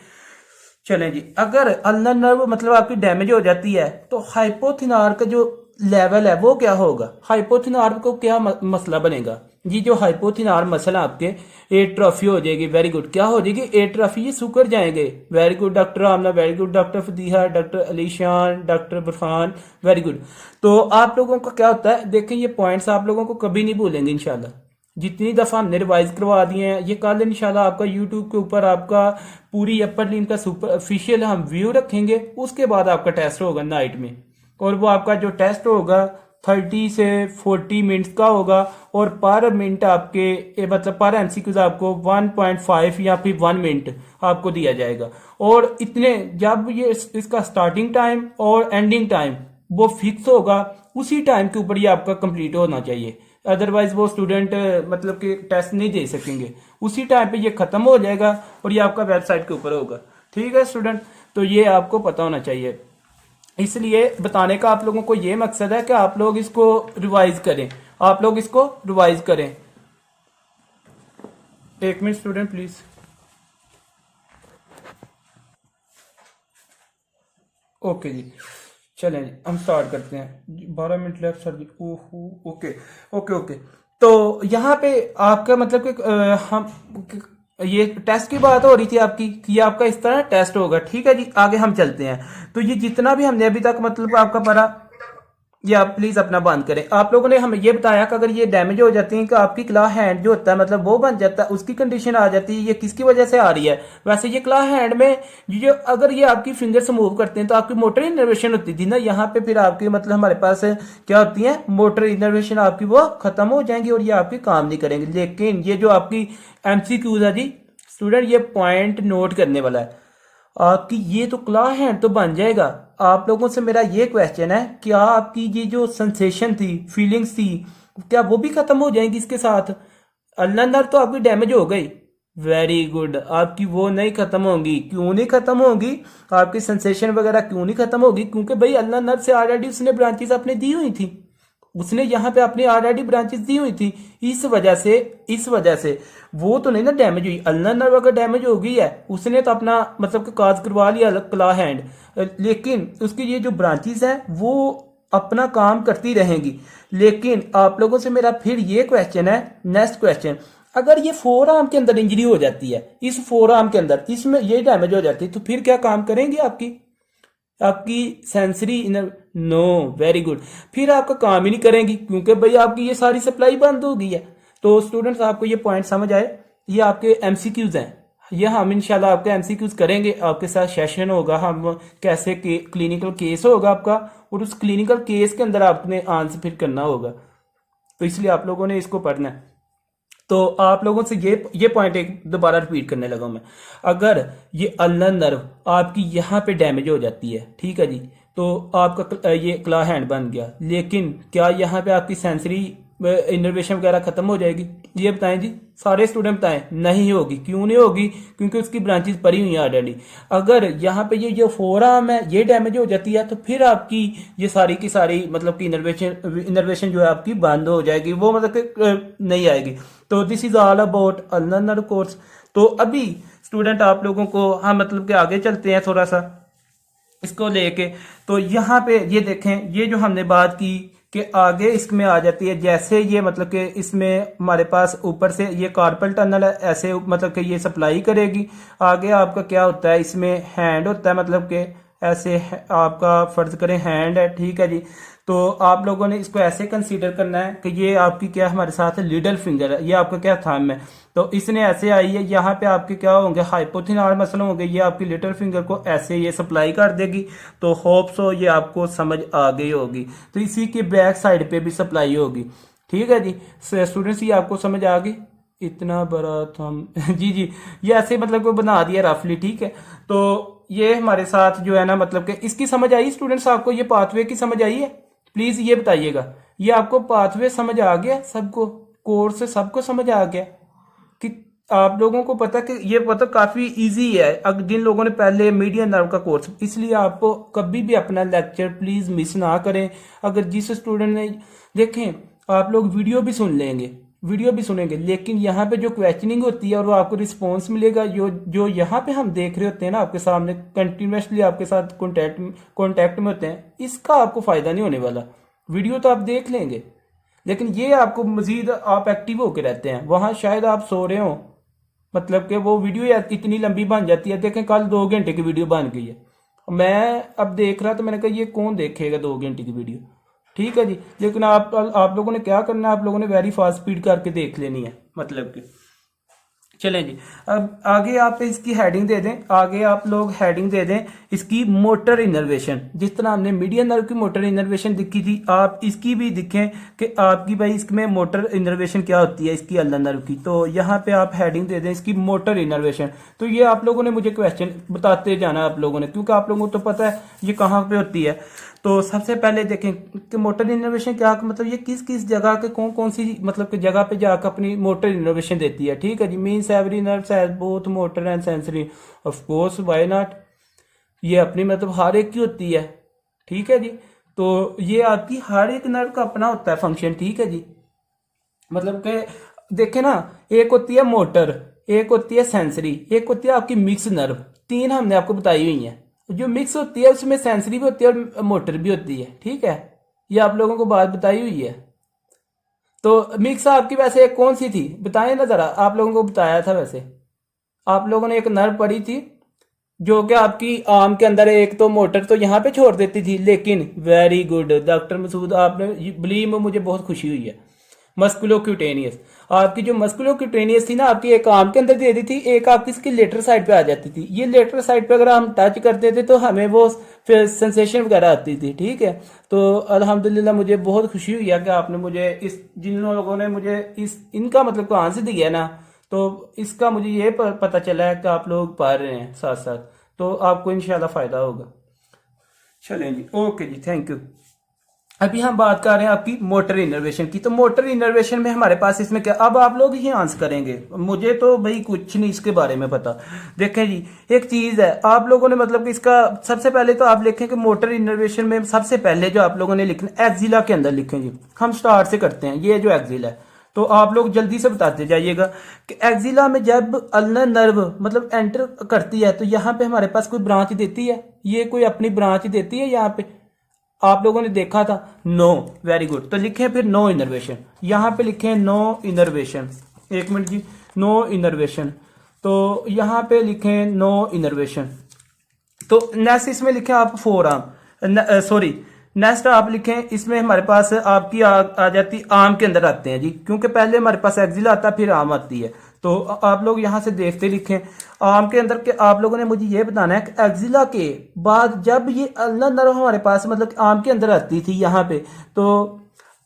चलें जी। अगर अल्नर नर्व मतलब आपकी डैमेज हो जाती है तो हाइपोथिनार का जो लेवल है वो क्या होगा, हाइपोथिनार को क्या मसला बनेगा जी, जो हाइपोथिनार मसल आपके एट्रोफी हो जाएगी। वेरी गुड, क्या हो जाएगी, एट्रोफी, ये सुकर जाएंगे। वेरी गुड डॉक्टर आमना, वेरी गुड डॉक्टर फदीहा, डॉक्टर अलीशान, डॉक्टर बुरहान, वेरी गुड। तो आप लोगों का क्या होता है, देखें ये पॉइंट्स आप लोगों को कभी नहीं भूलेंगे इंशाल्लाह। जितनी दफ़ा हमने रिवाइज करवा दिए हैं, ये कल इंशाल्लाह आपका यूट्यूब के ऊपर आपका पूरी अपर लिम्ब का सुपरफिशियल हम व्यू रखेंगे। उसके बाद आपका टेस्ट होगा नाइट में, और वो आपका जो टेस्ट होगा 30 से 40 मिनट्स का होगा। और पर मिनट आपके मतलब पर एमसीक्यूज आपको 1.5 या फिर 1 मिनट आपको दिया जाएगा। और इतने जब ये इसका स्टार्टिंग टाइम और एंडिंग टाइम वो फिक्स होगा, उसी टाइम के ऊपर ये आपका कंप्लीट होना चाहिए। अदरवाइज वो स्टूडेंट मतलब कि टेस्ट नहीं दे सकेंगे। उसी टाइम पे ये खत्म हो जाएगा और ये आपका वेबसाइट के ऊपर होगा। ठीक है स्टूडेंट, तो ये आपको पता होना चाहिए। इसलिए बताने का आप लोगों को ये मकसद है कि आप लोग इसको रिवाइज करें, आप लोग इसको रिवाइज करें। एक मिनट स्टूडेंट प्लीज। ओके जी, चलें जी हम स्टार्ट करते हैं। 12 मिनट लेफ्ट सर जी। ओहो, ओके ओके ओके। तो यहाँ पे आपका मतलब कि हम ये टेस्ट की बात हो रही थी आपकी कि ये आपका इस तरह टेस्ट होगा। ठीक है जी, आगे हम चलते हैं। तो ये जितना भी हमने अभी तक मतलब आपका पढ़ा, ये आप प्लीज अपना बंद करें। आप लोगों ने हमें ये बताया कि अगर ये डैमेज हो जाती है कि आपकी क्ला हैंड जो होता है मतलब वो बन जाता है, उसकी कंडीशन आ जाती है। ये किसकी वजह से आ रही है, वैसे ये क्ला हैंड में ये अगर ये आपकी फिंगर्स मूव करते हैं तो आपकी मोटर इनर्वेशन होती थी ना यहाँ पे, फिर आपकी मतलब हमारे पास क्या होती है, मोटर इनर्वेशन आपकी वो खत्म हो जाएंगी और ये आपकी काम नहीं करेंगे। लेकिन ये जो आपकी एमसीक्यूज है जी स्टूडेंट, ये पॉइंट नोट करने वाला है आपकी, ये तो क्ला हैंड तो बन जाएगा। आप लोगों से मेरा ये क्वेश्चन है, क्या आपकी ये जो सेंसेशन थी, फीलिंग्स थी, क्या वो भी खत्म हो जाएंगी इसके साथ? अल्नर नर्व तो आपकी डैमेज हो गई, वेरी गुड, आपकी वो नहीं खत्म होंगी। क्यों नहीं खत्म होगी, आपकी सेंसेशन वगैरह क्यों नहीं खत्म होगी? क्योंकि भाई अल्नर नर्व से ऑलरेडी उसने ब्रांचेस अपने दी हुई थी, उसने यहाँ पे अपनी ऑलरेडी ब्रांचेस दी हुई थी। इस वजह से वो तो नहीं ना डैमेज हुई। अल्नर नर्व अगर डैमेज हो गई है, उसने तो अपना मतलब कि काज करवा लिया क्ला हैंड, लेकिन उसकी ये जो ब्रांचेस हैं वो अपना काम करती रहेंगी। लेकिन आप लोगों से मेरा फिर ये क्वेश्चन है, नेक्स्ट क्वेश्चन, अगर ये फोर आर्म के अंदर इंजरी हो जाती है, इस फोर आर्म के अंदर इसमें ये डैमेज हो जाती है, तो फिर क्या काम करेंगी आपकी sensory inner? No, very good, फिर आपका काम ही नहीं करेंगी, क्योंकि भाई आपकी ये सारी सप्लाई बंद हो गई है। तो स्टूडेंट्स आपको ये पॉइंट समझ आए, ये आपके एमसीक्यूज हैं, ये हम इंशाल्लाह आपके एमसीक्यूज करेंगे। आपके साथ सेशन होगा, हम कैसे क्लिनिकल केस होगा आपका, और उस क्लिनिकल केस के अंदर आपने आंसर फिर करना होगा। तो इसलिए आप लोगों ने इसको पढ़ना है। तो आप लोगों से ये पॉइंट एक दोबारा रिपीट करने लगा मैं, अगर ये अल्नर नर्व आपकी यहाँ पे डैमेज हो जाती है, ठीक है जी, तो आपका ये क्ला हैंड बन गया, लेकिन क्या यहाँ पे आपकी सेंसरी इनर्वेशन वगैरह खत्म हो जाएगी? ये बताएं जी, सारे स्टूडेंट बताएं। नहीं होगी। क्यों नहीं होगी? क्योंकि उसकी ब्रांचेस पड़ी हुई हैं ऑलरेडी। अगर यहाँ पे ये जो फोर आर्म है ये डैमेज हो जाती है, तो फिर आपकी ये सारी की सारी मतलब कि इनर्वेशन जो है आपकी बंद हो जाएगी, वो मतलब कि नहीं आएगी। तो this is all about ulnar nerve course. तो अभी स्टूडेंट आप लोगों को हम मतलब कि आगे चलते हैं थोड़ा सा। इसको लेके। तो यहाँ पे ये देखें, ये जो हमने बात की कि आगे इसमें आ जाती है, जैसे ये मतलब कि इसमें हमारे पास ऊपर से ये कार्पल टनल है, ऐसे मतलब कि ये सप्लाई करेगी। आगे आपका क्या होता है, इसमें हैंड होता है, मतलब कि ऐसे आपका फर्ज करें हैंड है, ठीक है जी। तो आप लोगों ने इसको ऐसे कंसीडर करना है कि ये आपकी क्या हमारे साथ है, लिटिल फिंगर है, ये आपका क्या थंब है। तो इसने ऐसे आई है, यहाँ पे आपके क्या होंगे, हाइपोथिनाल मसल होंगे, ये आपकी लिटिल फिंगर को ऐसे ये सप्लाई कर देगी। तो होप सो ये आपको समझ आ गई होगी। तो इसी की बैक साइड पे भी सप्लाई होगी, ठीक है जी। स्टूडेंट्स, ये आपको समझ आ गई, इतना बड़ा थंब जी जी, ये ऐसे मतलब को बना दिया रफली, ठीक है। तो ये हमारे साथ जो है ना, मतलब कि इसकी समझ आई स्टूडेंट्स, आपको ये पाथवे की समझ आई है? प्लीज ये बताइएगा, ये आपको पाथवे समझ आ गया? सबको कोर्स सबको समझ आ गया कि आप लोगों को पता कि ये पता काफी इजी है अगर जिन लोगों ने पहले मीडियन नर्व का कोर्स। इसलिए आपको कभी भी अपना लेक्चर प्लीज मिस ना करें। अगर जिस स्टूडेंट ने देखें, आप लोग वीडियो भी सुन लेंगे, वीडियो भी सुनेंगे, लेकिन यहाँ पे जो क्वेश्चनिंग होती है और वो आपको रिस्पॉन्स मिलेगा, जो यहाँ पे हम देख रहे होते हैं ना आपके सामने, कंटिन्यूसली आपके साथ कॉन्टैक्ट में होते हैं, इसका आपको फायदा नहीं होने वाला। वीडियो तो आप देख लेंगे, लेकिन ये आपको मजीद आप एक्टिव होके रहते हैं, वहां शायद आप सो रहे हो, मतलब कि वो वीडियो इतनी लंबी बन जाती है। देखें, कल 2 घंटे की वीडियो बन गई है, मैं अब देख रहा तो मैंने कहा ये कौन देखेगा 2 घंटे की वीडियो, ठीक है जी। लेकिन आप लोगों ने क्या करना है, आप लोगों ने वेरी फास्ट स्पीड करके देख लेनी है, मतलब कि चलें जी। अब आगे आप इसकी हेडिंग दे दें, आगे आप लोग हेडिंग दे दें इसकी मोटर इनर्वेशन। जिस तरह हमने मीडियन नर्व की मोटर इनर्वेशन दिखी थी, आप इसकी भी दिखें कि आपकी भाई इसमें मोटर इनर्वेशन क्या होती है इसकी अल्लर नर्व की। तो यहाँ पे आप हेडिंग दे दें इसकी मोटर इनर्वेशन। तो ये आप लोगों ने मुझे क्वेश्चन बताते जाना आप लोगों ने, क्योंकि आप लोगों को तो पता है ये कहाँ पे होती है। तो सबसे पहले देखें कि मोटर इनर्वेशन क्या, मतलब ये किस किस जगह के कौन कौन सी मतलब कि जगह पे जाकर अपनी मोटर इनर्वेशन देती है, ठीक है जी। Means every nerves has both motor and sensory, of course why not, ये अपनी मतलब हर एक की होती है, ठीक है जी। तो ये आपकी हर एक नर्व का अपना होता है फंक्शन, ठीक है जी। मतलब कि देखें ना, एक होती है मोटर, एक होती है सेंसरी, एक होती है आपकी मिक्स नर्व, 3 हमने आपको बताई हुई है। जो मिक्स होती है उसमें सेंसरी भी होती है और मोटर भी होती है, ठीक है। ये आप लोगों को बात बताई हुई है। तो मिक्स आपकी वैसे कौन सी थी बताएं ना जरा, आप लोगों को बताया था वैसे, आप लोगों ने एक नर्व पढ़ी थी जो कि आपकी आर्म के अंदर एक तो मोटर तो यहाँ पे छोड़ देती थी, लेकिन वेरी गुड डॉक्टर मसूद, आपने बिलीव में मुझे बहुत खुशी हुई है। मस्कुलोक्यूटेनियस, आपकी जो मस्कुलोक्यूटेनियस थी ना, आपकी एक आर्म के अंदर दे दी थी, एक आपकी इसकी लेटर साइड पे आ जाती थी। ये लेटर साइड पे अगर हम टच करते थे तो हमें वो फिर सेंसेशन वगैरह आती थी, ठीक है। तो अल्हम्दुलिल्लाह मुझे बहुत खुशी हुई है कि आपने मुझे इस, जिन लोगों ने मुझे इनका मतलब को आंसर दिया ना, तो इसका मुझे ये पता चला है कि आप लोग पढ़ रहे हैं साथ साथ, तो आपको इंशाल्लाह फायदा होगा। चलें जी, ओके जी, थैंक यू। अभी हम बात कर रहे हैं आपकी मोटर इनर्वेशन की। तो मोटर इनर्वेशन में हमारे पास इसमें क्या, अब आप लोग ही आंसर करेंगे, मुझे तो भाई कुछ नहीं इसके बारे में पता। देखें जी, एक चीज है, आप लोगों ने मतलब कि इसका सबसे पहले तो आप लिखें कि मोटर इनर्वेशन में सबसे पहले जो आप लोगों ने लिखना एक्जिला के अंदर लिखें जी। हम स्टार्ट से करते हैं, ये जो एक्जिला है, तो आप लोग जल्दी से बताते जाइएगा कि एक्जिला में जब अल्नर नर्व मतलब एंटर करती है तो यहाँ पे हमारे पास कोई ब्रांच देती है, ये कोई अपनी ब्रांच देती है यहाँ पे, आप लोगों ने देखा था, नो, वेरी गुड। तो लिखें फिर नो इनर्वेशन, यहाँ पे लिखें नो इनर्वेशन, एक मिनट जी, नो इनर्वेशन, तो यहाँ पे लिखें नो इनर्वेशन। तो नेक्स्ट इसमें लिखें आप फोर आर्म, सॉरी नेक्स्ट आप लिखें इसमें हमारे पास आपकी आ जाती आर्म के अंदर आते हैं जी, क्योंकि पहले हमारे पास एक्जिला आता है फिर आर्म आती है। तो आप लोग यहाँ से देखते लिखें आर्म के अंदर के, आप लोगों ने मुझे ये बताना है कि एक्जिला के बाद जब ये अल्नर नर्व हमारे पास मतलब आर्म के अंदर आती थी यहाँ पे, तो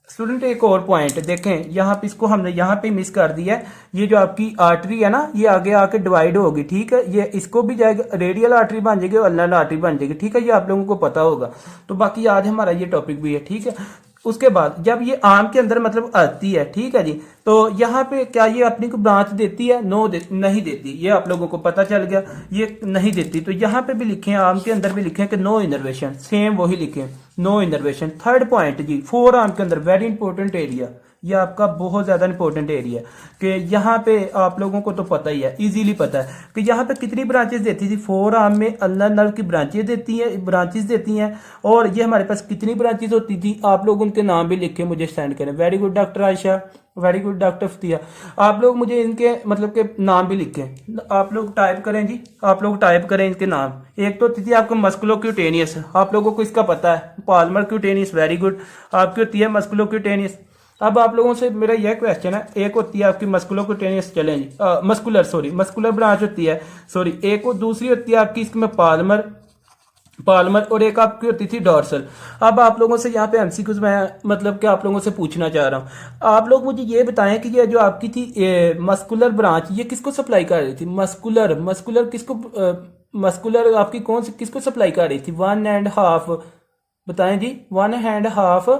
स्टूडेंट एक और पॉइंट देखें, यहाँ पे इसको हमने यहाँ पे मिस कर दिया है। ये जो आपकी आर्टरी है ना, ये आगे आके डिवाइड होगी, ठीक है, ये इसको भी जाएगा, रेडियल आर्टरी बन जाएगी और अल्नर आर्टरी बन जाएगी, ठीक है, ये आप लोगों को पता होगा। तो बाकी आज हमारा ये टॉपिक भी है, ठीक है। उसके बाद जब ये आर्म के अंदर मतलब आती है, ठीक है जी, तो यहाँ पे क्या ये अपनी को ब्रांच देती है? नो नहीं देती, ये आप लोगों को पता चल गया, ये नहीं देती। तो यहाँ पे भी लिखें, आर्म के अंदर भी लिखें कि नो इनर्वेशन, सेम वही लिखें, नो इनर्वेशन। थर्ड पॉइंट जी, फोर आर्म के अंदर वेरी इंपॉर्टेंट एरिया, ये आपका बहुत ज़्यादा इंपॉर्टेंट एरिया है कि यहाँ पे आप लोगों को तो पता ही है, इजीली पता है कि यहाँ पे कितनी ब्रांचेस देती थी। फोर आर्म में अल्लर नर्व की ब्रांचेस देती हैं और ये हमारे पास कितनी ब्रांचेस होती थी। आप लोग उनके नाम भी लिख के मुझे सेंड करें। Very good doctor Ayesha, very good doctor Fatiha. आप लोग मुझे इनके मतलब के नाम भी लिखें, आप लोग टाइप करें जी, आप लोग टाइप करें इनके नाम। एक तो थी आपको मस्कुलोक्यूटेनियस, आप लोगों को इसका पता है, पाल्मर क्यूटेनियस, वेरी गुड। आपकी होती है मस्कुलोक्यूटेनियस। अब आप लोगों से मेरा यह क्वेश्चन है, एक होती है आपकी मस्कुलोक्यूटेनियस, चलें जी, मस्कुलर ब्रांच होती है, एक और दूसरी होती है आपकी इसमें पाल्मर और एक आपकी होती थी डॉर्सल। अब आप लोगों से यहाँ पे एमसीक्यूज मैं मतलब कि आप लोगों से पूछना चाह रहा हूँ। आप लोग मुझे ये बताएं कि ये जो आपकी थी मस्कुलर ब्रांच, ये किसको सप्लाई कर रही थी? मस्कुलर किसको मस्कुलर आपकी कौन सी किसको सप्लाई कर रही थी? 1.5 बताएं जी, 1.5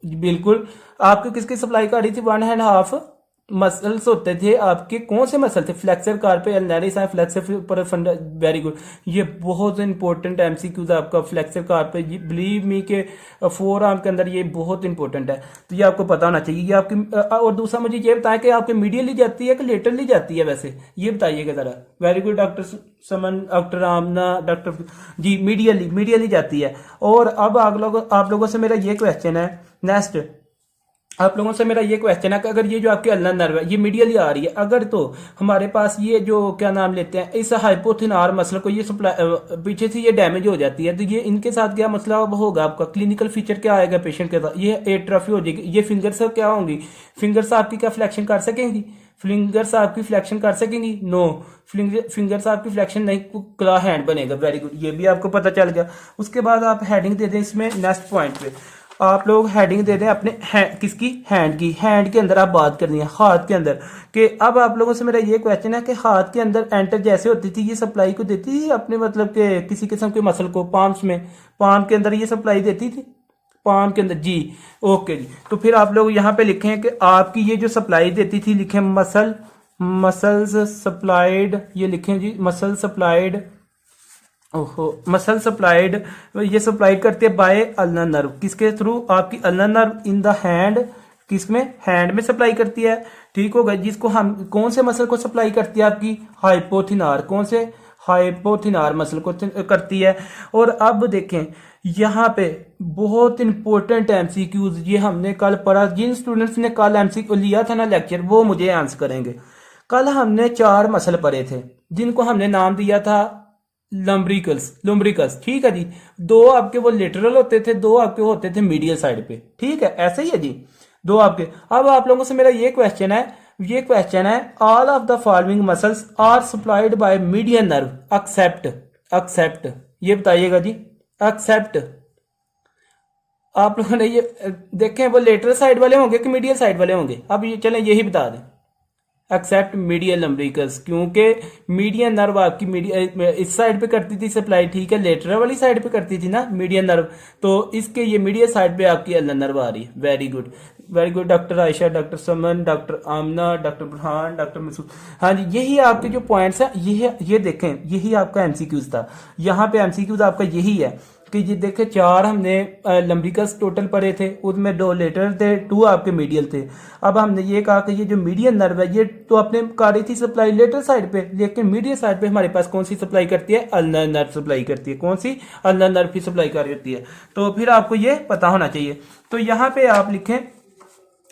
बिल्कुल। आपको किसकी सप्लाई कर रही थी? 1.5 मसल्स होते थे आपके। कौन से मसल थे? फ्लेक्सर कार्पे अल्नारिस है, फ्लेक्सर पर फंडा, वेरी गुड। ये बहुत इंपॉर्टेंट एमसीक्यूज आपका फ्लेक्सर कार्पे, बिलीव मी के फोर आर्म के अंदर ये बहुत इंपॉर्टेंट है, तो ये आपको पता होना चाहिए। ये आपकी और दूसरा मुझे ये बताएं कि आपके मीडियली जाती है कि लेटरली जाती है? वैसे ये बताइएगा जरा। Very good doctor Saman, doctor Amna, doctor जी, मीडियली जाती है। और अब आप लोगों से मेरा ये क्वेश्चन है, नेक्स्ट आप लोगों से मेरा ये क्वेश्चन है कि अगर ये जो आपकी अल्नर नर्व है ये मीडियली आ रही है, अगर तो हमारे पास ये जो क्या नाम लेते हैं इस हाइपोथिनार मसल को ये सप्लाई पीछे से ये डैमेज हो जाती है, तो ये इनके साथ क्या मसला होगा? आपका क्लिनिकल फीचर क्या आएगा पेशेंट के साथ? ये एट्रोफी हो जाएगी। ये फिंगर्स क्या होंगी? फिंगर्स आपकी क्या फ्लेक्शन कर सकेंगी? फिंगर्स आपकी फ्लेक्शन कर सकेंगी? नो, फिंगर्स आपकी फ्लेक्शन नहीं, क्ला हैंड बनेगा। वेरी गुड, ये भी आपको पता चल गया। उसके बाद आप हेडिंग दे दें इसमें, नेक्स्ट पॉइंट पे आप लोग हेडिंग दे दें अपने किसकी? हैंड की। हैंड के अंदर आप बात करनी है, हाथ के अंदर कि अब आप लोगों से मेरा ये क्वेश्चन है कि हाथ के अंदर एंटर जैसे होती थी ये सप्लाई को देती थी अपने मतलब के किसी किस्म के मसल को, पाम्स में, पाम के अंदर ये सप्लाई देती थी, पाम के अंदर जी। ओके जी, तो फिर आप लोग यहाँ पे लिखें कि आपकी ये जो सप्लाई देती थी, लिखें मसल्स सप्लाइड, ये लिखें जी मसल सप्लाइड, मसल सप्लाइड, ये सप्लाई करते हैं बाय अल्नर नर्व। किसके थ्रू? आपकी ulnar nerve in the hand, किसमें? हैंड में सप्लाई करती है। ठीक होगा, जिसको हम कौन से मसल को सप्लाई करती है? आपकी हाइपोथिनार। कौन से? हाइपोथिनार मसल को करती है। और अब देखें यहाँ पे बहुत इंपॉर्टेंट एमसीक्यूज, ये हमने कल पढ़ा। जिन स्टूडेंट्स ने कल एमसीक्यू लिया था ना लेक्चर, वो मुझे आंसर करेंगे। कल हमने 4 मसल पढ़े थे जिनको हमने नाम दिया था लुम्ब्रिकल्स, ठीक है जी। 2 आपके वो लेटरल होते थे, 2 आपके होते थे मीडियल साइड पे, ठीक है, ऐसे ही है जी, 2 आपके। अब आप लोगों से मेरा ये क्वेश्चन है all of the following muscles are supplied by median nerve except, ये बताइएगा जी, एक्सेप्ट। आप लोगों ने ये देखें वो लेटरल साइड वाले होंगे कि मीडियल साइड वाले होंगे? अब ये चलें यही बता दें, एक्सेप्ट मीडियल लम्ब्रिकस, क्योंकि मीडियन नर्व आपकी इस साइड पे करती थी सप्लाई, ठीक है, लेटरल वाली साइड पे करती थी ना मीडियन नर्व, तो इसके ये मीडियल साइड पे आपकी अल्नर नर्व आ रही है। Very good, very good doctor Ayesha, doctor Saman, doctor Amna, doctor Burhan, doctor Masood. हाँ जी, यही आपके जो पॉइंट्स हैं, ये देखें, यही आपका एमसीक्यूज था। यहाँ पे एमसीक्यूज आपका यही है कि ये देखे 4 हमने लम्ब्रिकस टोटल पढ़े थे, उसमें 2 लेटरल थे, 2 आपके मीडियल थे। अब हमने ये कहा कि ये जो मीडियन नर्व है ये तो अपने कर रही थी सप्लाई लेटरल साइड पे, लेकिन मीडियल साइड पे हमारे पास कौन सी सप्लाई करती है? अल्नर नर्व सप्लाई करती है। कौन सी? अल्नर नर्व की सप्लाई कर रही है। तो फिर आपको ये पता होना चाहिए। तो यहाँ पे आप लिखें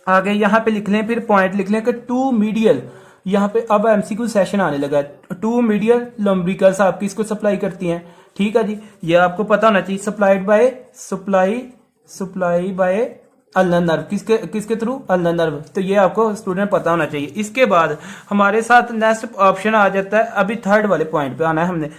आगे, यहाँ पे लिख लें, फिर पॉइंट लिख लें कि 2 मीडियल, यहाँ पे अब एमसीक्यू सेशन आने लगा। 2 मीडियल लम्ब्रिकल्स आपकी इसको सप्लाई करती हैं, ठीक है जी, ये आपको पता होना चाहिए। सप्लाई बाय अल्नर नर्व, किसके थ्रू? Ulnar nerve. तो ये आपको स्टूडेंट पता होना चाहिए। इसके बाद हमारे साथ नेक्स्ट ऑप्शन आ जाता है, अभी 3rd वाले पॉइंट पे आना है हमने।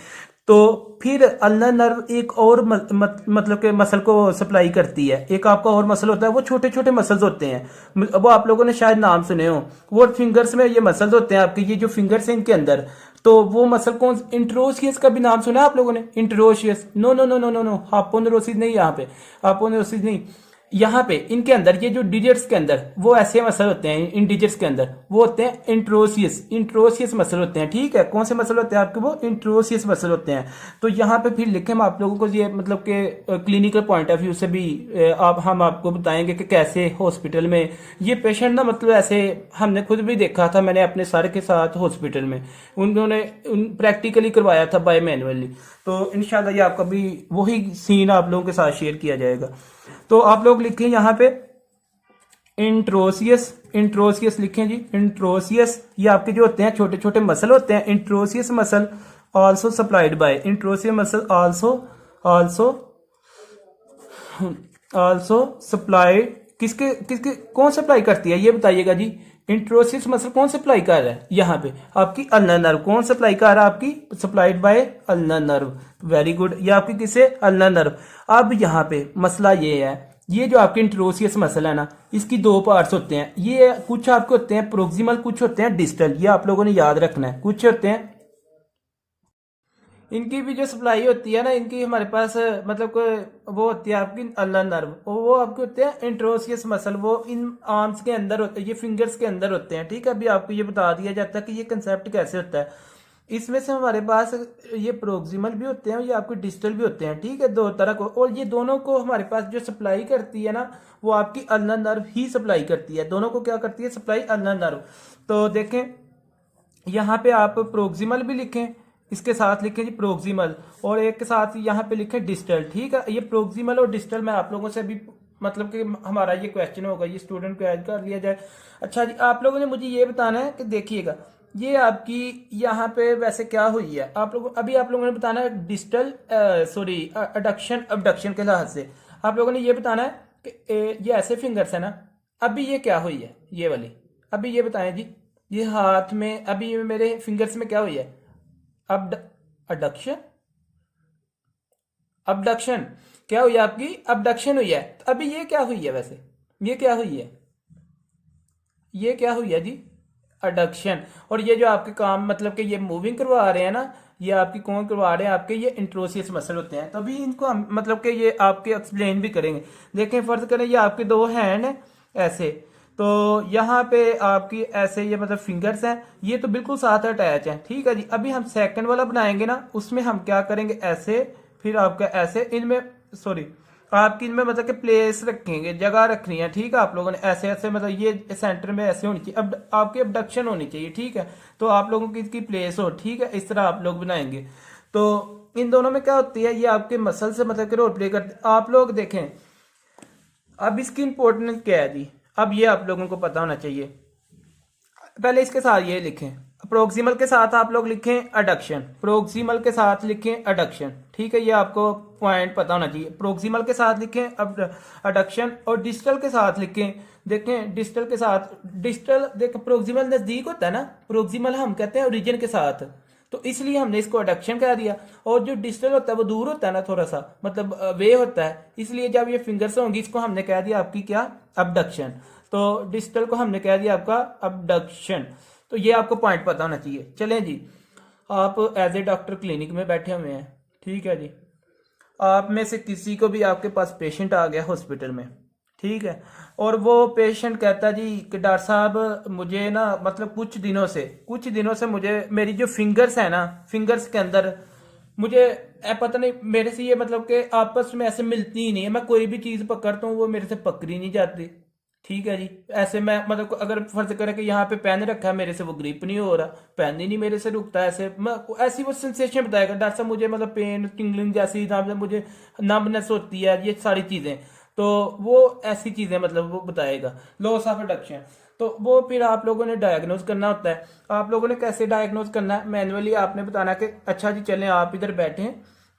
तो फिर अल्नर नर्व एक और मतलब के मसल को सप्लाई करती है। एक आपका और मसल होता है, वो छोटे छोटे मसल्स होते हैं, वो आप लोगों ने शायद नाम सुने हो, वो फिंगर्स में ये मसल्स होते हैं आपके, ये जो फिंगर्स हैं इनके अंदर, तो वो मसल कौन? इंटरोशियस का भी नाम सुना आप लोगों ने? इंटरोशियस, नो, हापोनेरोसिस नहीं, यहाँ पे हापोनेरोसिस नहीं, यहाँ पे इनके अंदर ये जो डिजिट्स के अंदर वो ऐसे मसल होते हैं, इन डिजिट्स के अंदर वो होते हैं इंट्रोसियस मसल होते हैं। ठीक है, कौन से मसल होते हैं आपके? वो इंट्रोसियस मसल होते हैं। तो यहाँ पे फिर लिखे हम आप लोगों को ये मतलब के क्लिनिकल पॉइंट ऑफ व्यू से भी हम आपको बताएंगे कि कैसे हॉस्पिटल में ये पेशेंट ना मतलब ऐसे हमने खुद भी देखा था, मैंने अपने सर के साथ हॉस्पिटल में उन्होंने प्रैक्टिकली करवाया था बाय मैनुअली। तो इंशाल्लाह ये आपका भी वही सीन आप लोगों के साथ शेयर किया जाएगा। तो आप लोग लिखें यहाँ पे इंट्रोसियस लिखें जी, इंट्रोसियस। ये आपके जो होते हैं छोटे छोटे मसल होते हैं, interosseous muscle also supplied by, interosseous muscle also supplied, किसके किसके कौन सप्लाई करती है ये बताइएगा जी। इंट्रोसियस मसल कौन सप्लाई कर रहा है? यहाँ पे आपकी अल्नर नर्व। कौन सप्लाई कर रहा है? आपकी supplied by ulnar nerve. Very good, ये आपकी किससे? Ulnar nerve. अब यहाँ पे मसला ये है, ये जो आपके इंट्रोसियस मसल है ना, इसकी दो पार्ट्स होते हैं। ये कुछ आपके होते हैं प्रोक्सिमल, कुछ होते हैं डिस्टल। ये आप लोगों ने याद रखना है। कुछ होते हैं इनकी भी जो सप्लाई होती है ना, इनकी हमारे पास मतलब वो होती है आपकी अल्नर नर्व, और वो आपके होते हैं इंट्रोसियस मसल। वो इन आर्म्स के अंदर होते हैं, ये फिंगर्स के अंदर होते हैं। ठीक है, अभी आपको ये बता दिया जाता है कि ये कंसेप्ट कैसे होता है। इसमें से हमारे पास ये प्रोक्सिमल भी होते हैं, ये आपके डिस्टल भी होते हैं। ठीक है, दो तरह को, और ये दोनों को हमारे पास जो सप्लाई करती है ना, वो आपकी अल्नर नर्व ही सप्लाई करती है। दोनों को क्या करती है? Supply ulnar nerve. तो देखें यहाँ पे आप प्रोक्सिमल भी लिखें, इसके साथ लिखें जी प्रोक्सिमल, और एक के साथ यहाँ पे लिखें डिस्टल। ठीक है, ये प्रोक्सिमल और डिस्टल मैं आप लोगों से अभी मतलब कि हमारा ये क्वेश्चन होगा, ये स्टूडेंट को ऐड कर लिया जाए। अच्छा जी, आप लोगों ने मुझे ये बताना है कि देखिएगा ये आपकी यहाँ पे वैसे क्या हुई है। आप लोग अभी आप लोगों ने बताना है डिस्टल सॉरी अडक्शन अबडक्शन के लिहाज से आप लोगों ने ये बताना है कि ये ऐसे फिंगर्स है ना, अभी ये क्या हुई है ये वाली, अभी ये बताएं जी। ये हाथ में अभी ये मेरे फिंगर्स में क्या हुई है? अब अडक्शन अबडक्शन क्या हुई है? आपकी अबडक्शन हुई है। तो अभी ये क्या हुई है? वैसे ये क्या हुई है? ये क्या हुई है जी? अडक्शन। और ये जो आपके काम मतलब कि ये मूविंग करवा रहे हैं ना, ये आपकी कौन करवा रहे हैं? आपके ये इंट्रोसियस मसल होते हैं। तो अभी इनको हम मतलब कि ये आपके एक्सप्लेन भी करेंगे। देखें, फर्ज करें ये आपके दो हैंड हैं ऐसे, तो यहाँ पे आपकी ऐसे ये मतलब फिंगर्स हैं, ये तो बिल्कुल साथ अटैच हैं। ठीक है जी, अभी हम सेकंड वाला बनाएंगे ना, उसमें हम क्या करेंगे? ऐसे, फिर आपका ऐसे, इनमें सॉरी आपकी इनमें मतलब कि प्लेस रखेंगे, जगह रखनी है। ठीक है, आप लोगों ने ऐसे ऐसे मतलब ये सेंटर में ऐसे होनी चाहिए, अब आपकी अबडक्शन होनी चाहिए। ठीक है, तो आप लोगों की इसकी प्लेस हो। ठीक है, इस तरह आप लोग बनाएंगे। तो इन दोनों में क्या होती है? ये आपके मसल से मतलब कि रोल प्ले करते। आप लोग देखें अब इसकी इंपॉर्टेंस क्या है जी, अब ये आप लोगों को पता होना चाहिए। पहले इसके साथ ये लिखें, प्रोक्सिमल के साथ आप लोग लिखें अडक्शन, प्रोक्सिमल के साथ लिखें अडक्शन। ठीक है, ये आपको पॉइंट पता होना चाहिए। प्रोक्सिमल के साथ लिखें अडक्शन, और डिस्टल के साथ लिखें, देखें डिस्टल के साथ, डिस्टल देख प्रोक्सिमल नजदीक होता है ना, प्रोक्सिमल हम कहते हैं ओरिजिन के साथ, तो इसलिए हमने इसको अडक्शन कह दिया। और जो डिस्टल होता है वो दूर होता है ना, थोड़ा सा मतलब वे होता है, इसलिए जब ये फिंगर्स होंगी इसको हमने कह दिया आपकी क्या? अबडक्शन। तो डिस्टल को हमने कह दिया आपका अबडक्शन। तो ये आपको पॉइंट पता होना चाहिए। चलें जी, आप एज ए डॉक्टर क्लिनिक में बैठे हुए हैं। ठीक है जी, आप में से किसी को भी आपके पास पेशेंट आ गया हॉस्पिटल में, ठीक है, और वो पेशेंट कहता जी कि डॉक्टर साहब मुझे ना मतलब कुछ दिनों से मुझे मेरी जो फिंगर्स है ना, फिंगर्स के अंदर मुझे पता नहीं मेरे से ये मतलब कि आपस में ऐसे मिलती ही नहीं है। मैं कोई भी चीज़ पकड़ता हूँ वो मेरे से पकड़ी नहीं जाती। ठीक है जी, ऐसे मैं मतलब अगर फर्ज करें कि यहाँ पे पेन रखा है, मेरे से वो ग्रिप नहीं हो रहा, पेन ही नहीं मेरे से रुकता, ऐसे मैं ऐसी वो सेंसेशन बताएगा डॉक्टर साहब मुझे मतलब पेन टिंगलिंग जैसी मुझे नंबनेस होती है, ये सारी चीज़ें। तो वो ऐसी चीज़ें मतलब वो बताएगा, लॉस ऑफ अडक्शन। तो वो फिर आप लोगों ने डायग्नोज करना होता है। आप लोगों ने कैसे डायग्नोज करना है? मैनुअली आपने बताना कि अच्छा जी चलें आप इधर बैठें,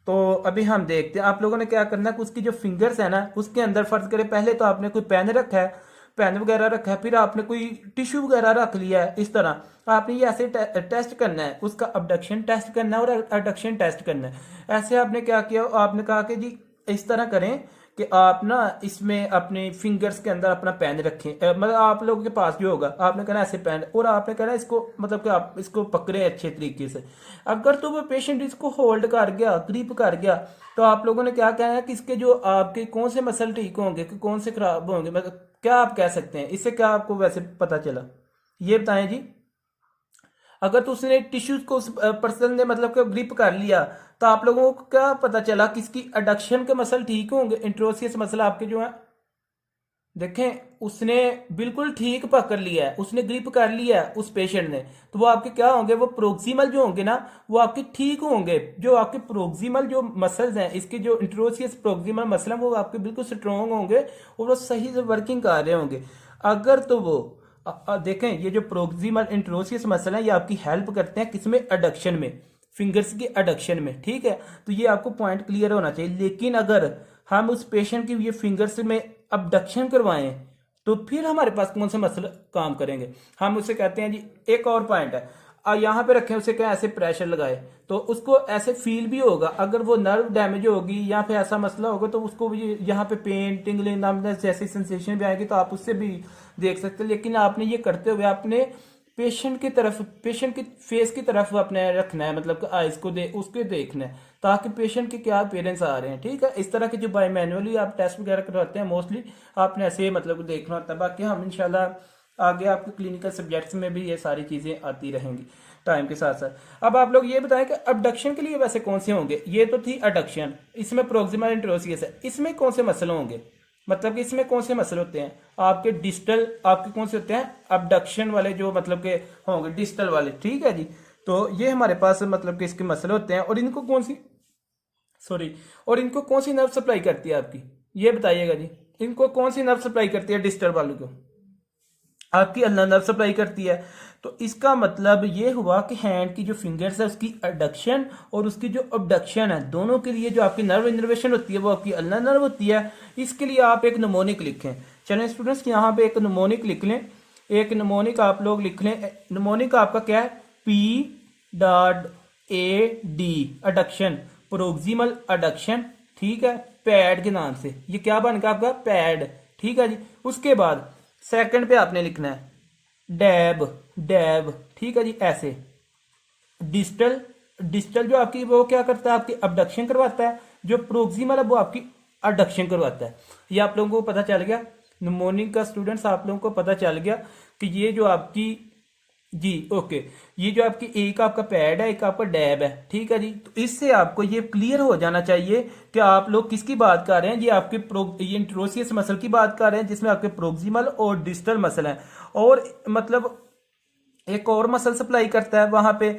तो अभी हम देखते हैं। आप लोगों ने क्या करना है, उसकी जो फिंगर्स है ना उसके अंदर फर्ज करें पहले तो आपने कोई पेन रखा है, पेन वगैरह रखा है, फिर आपने कोई टिश्यू वगैरह रख लिया है। इस तरह आपने ये ऐसे टेस्ट करना है, उसका अबडक्शन टेस्ट करना है और अडक्शन टेस्ट करना है। ऐसे आपने क्या किया, आपने कहा कि जी इस तरह करें कि आप ना इसमें अपने फिंगर्स के अंदर अपना पेन रखें, मतलब आप लोगों के पास जो होगा आपने कहना ऐसे पेन, और आपने कहना इसको मतलब कि आप इसको पकड़े अच्छे तरीके से। अगर तो वो पेशेंट इसको होल्ड कर गया, ग्रिप कर गया, तो आप लोगों ने क्या कहना है कि इसके जो आपके कौन से मसल ठीक होंगे कि कौन से खराब होंगे, मतलब क्या आप कह सकते हैं, इससे क्या आपको वैसे पता चला, ये बताएं जी। अगर तो उसने टिश्यूज को उस पर्सन ने मतलब कि ग्रिप कर लिया, तो आप लोगों को क्या पता चला कि इसकी एडक्शन के मसल ठीक होंगे, इंट्रोसियस मसल आपके जो है, देखें उसने बिल्कुल ठीक पकड़ लिया है, उसने ग्रिप कर लिया है उस पेशेंट ने, तो वो आपके क्या होंगे, वो प्रोक्सिमल जो होंगे ना वो आपके ठीक होंगे, जो आपके प्रोक्सिमल जो मसल्स हैं, इसके जो इंट्रोसियस प्रोक्सिमल मसल हैं वो आपके बिल्कुल स्ट्रॉन्ग होंगे और वो सही से वर्किंग कर रहे होंगे। अगर तो वो देखें ये जो प्रोक्सिमल इंट्रोसियस मसल है ये आपकी हेल्प करते हैं किसमें, एडक्शन में, फिंगर्स की एडक्शन में, ठीक है। तो ये आपको पॉइंट क्लियर होना चाहिए। लेकिन अगर हम उस पेशेंट की ये फिंगर्स में अबडक्शन करवाएं तो फिर हमारे पास कौन से मसल काम करेंगे, हम उसे कहते हैं जी, एक और पॉइंट है, यहाँ पे रखें उसे क्या ऐसे प्रेशर लगाए तो उसको ऐसे फील भी होगा, अगर वो नर्व डैमेज होगी या फिर ऐसा मसला होगा तो उसको भी यहाँ पे पेन टिंगलिंग नामनेस जैसी सेंसेशन भी आएगी, तो आप उससे भी देख सकते हैं। लेकिन आपने ये करते हुए आपने पेशेंट की तरफ, पेशेंट की फेस की तरफ अपने रखना है, मतलब आइज को उसके देखना है ताकि पेशेंट के क्या पेरेंट्स आ रहे हैं, ठीक है। इस तरह के जो बाय मैनुअली आप टेस्ट वगैरह करवाते हैं मोस्टली आपने ऐसे मतलब देखना होता है। बाकी हम इंशाल्लाह आगे आपके क्लिनिकल सब्जेक्ट्स में भी ये सारी चीज़ें आती रहेंगी टाइम के साथ साथ। अब आप लोग ये बताएं कि अबडक्शन के लिए वैसे कौन से होंगे, ये तो थी अडक्शन, इसमें प्रोक्सिमल इंट्रोसियस है, इसमें कौन से मसल होंगे, मतलब कि इसमें कौन से मसल होते हैं आपके डिस्टल, आपके कौन से होते हैं अबडक्शन वाले जो मतलब के होंगे डिस्टल वाले, ठीक है जी। तो ये हमारे पास मतलब कि इसके मसल होते हैं, और इनको कौन सी और इनको कौन सी नर्व सप्लाई करती है आपकी, ये बताइएगा जी। इनको कौन सी नर्व सप्लाई करती है डिस्टल वालों को, आपकी अल्ना नर्व सप्लाई करती है। तो इसका मतलब ये हुआ कि हैंड की जो फिंगर्स है उसकी एडक्शन और उसकी जो अबडक्शन है दोनों के लिए जो आपकी नर्व इनर्वेशन होती है वो आपकी अल्ना नर्व होती है। इसके लिए आप एक नमोनिक लिखें, चलें स्टूडेंट्स यहाँ पे एक नमोनिक लिख लें, एक नमोनिक आप लोग लिख लें। नमोनिक आपका क्या है, P.A.D अडक्शन, प्रोक्सिमल अडक्शन, ठीक है, पैड के नाम से, ये क्या बन गया आपका पैड, ठीक है जी। उसके बाद सेकंड पे आपने लिखना है डैब, डैब, ठीक है जी, ऐसे डिस्टल, डिस्टल जो आपकी वो क्या करता है आपकी अबडक्शन करवाता है, जो प्रोक्सिमल है वो आपकी अडक्शन करवाता है। ये आप लोगों को पता चल गया, निमोनिक का स्टूडेंट्स आप लोगों को पता चल गया कि ये जो आपकी जी ओके, ये जो आपकी एक आपका पैड है एक आपका डैब है, ठीक है जी। तो इससे आपको ये क्लियर हो जाना चाहिए कि आप लोग किसकी बात कर रहे हैं, ये आपके ये इंट्रोसियस मसल की बात कर रहे हैं जिसमें आपके प्रोक्सिमल और डिस्टल मसल हैं, और मतलब एक और मसल सप्लाई करता है वहां पे।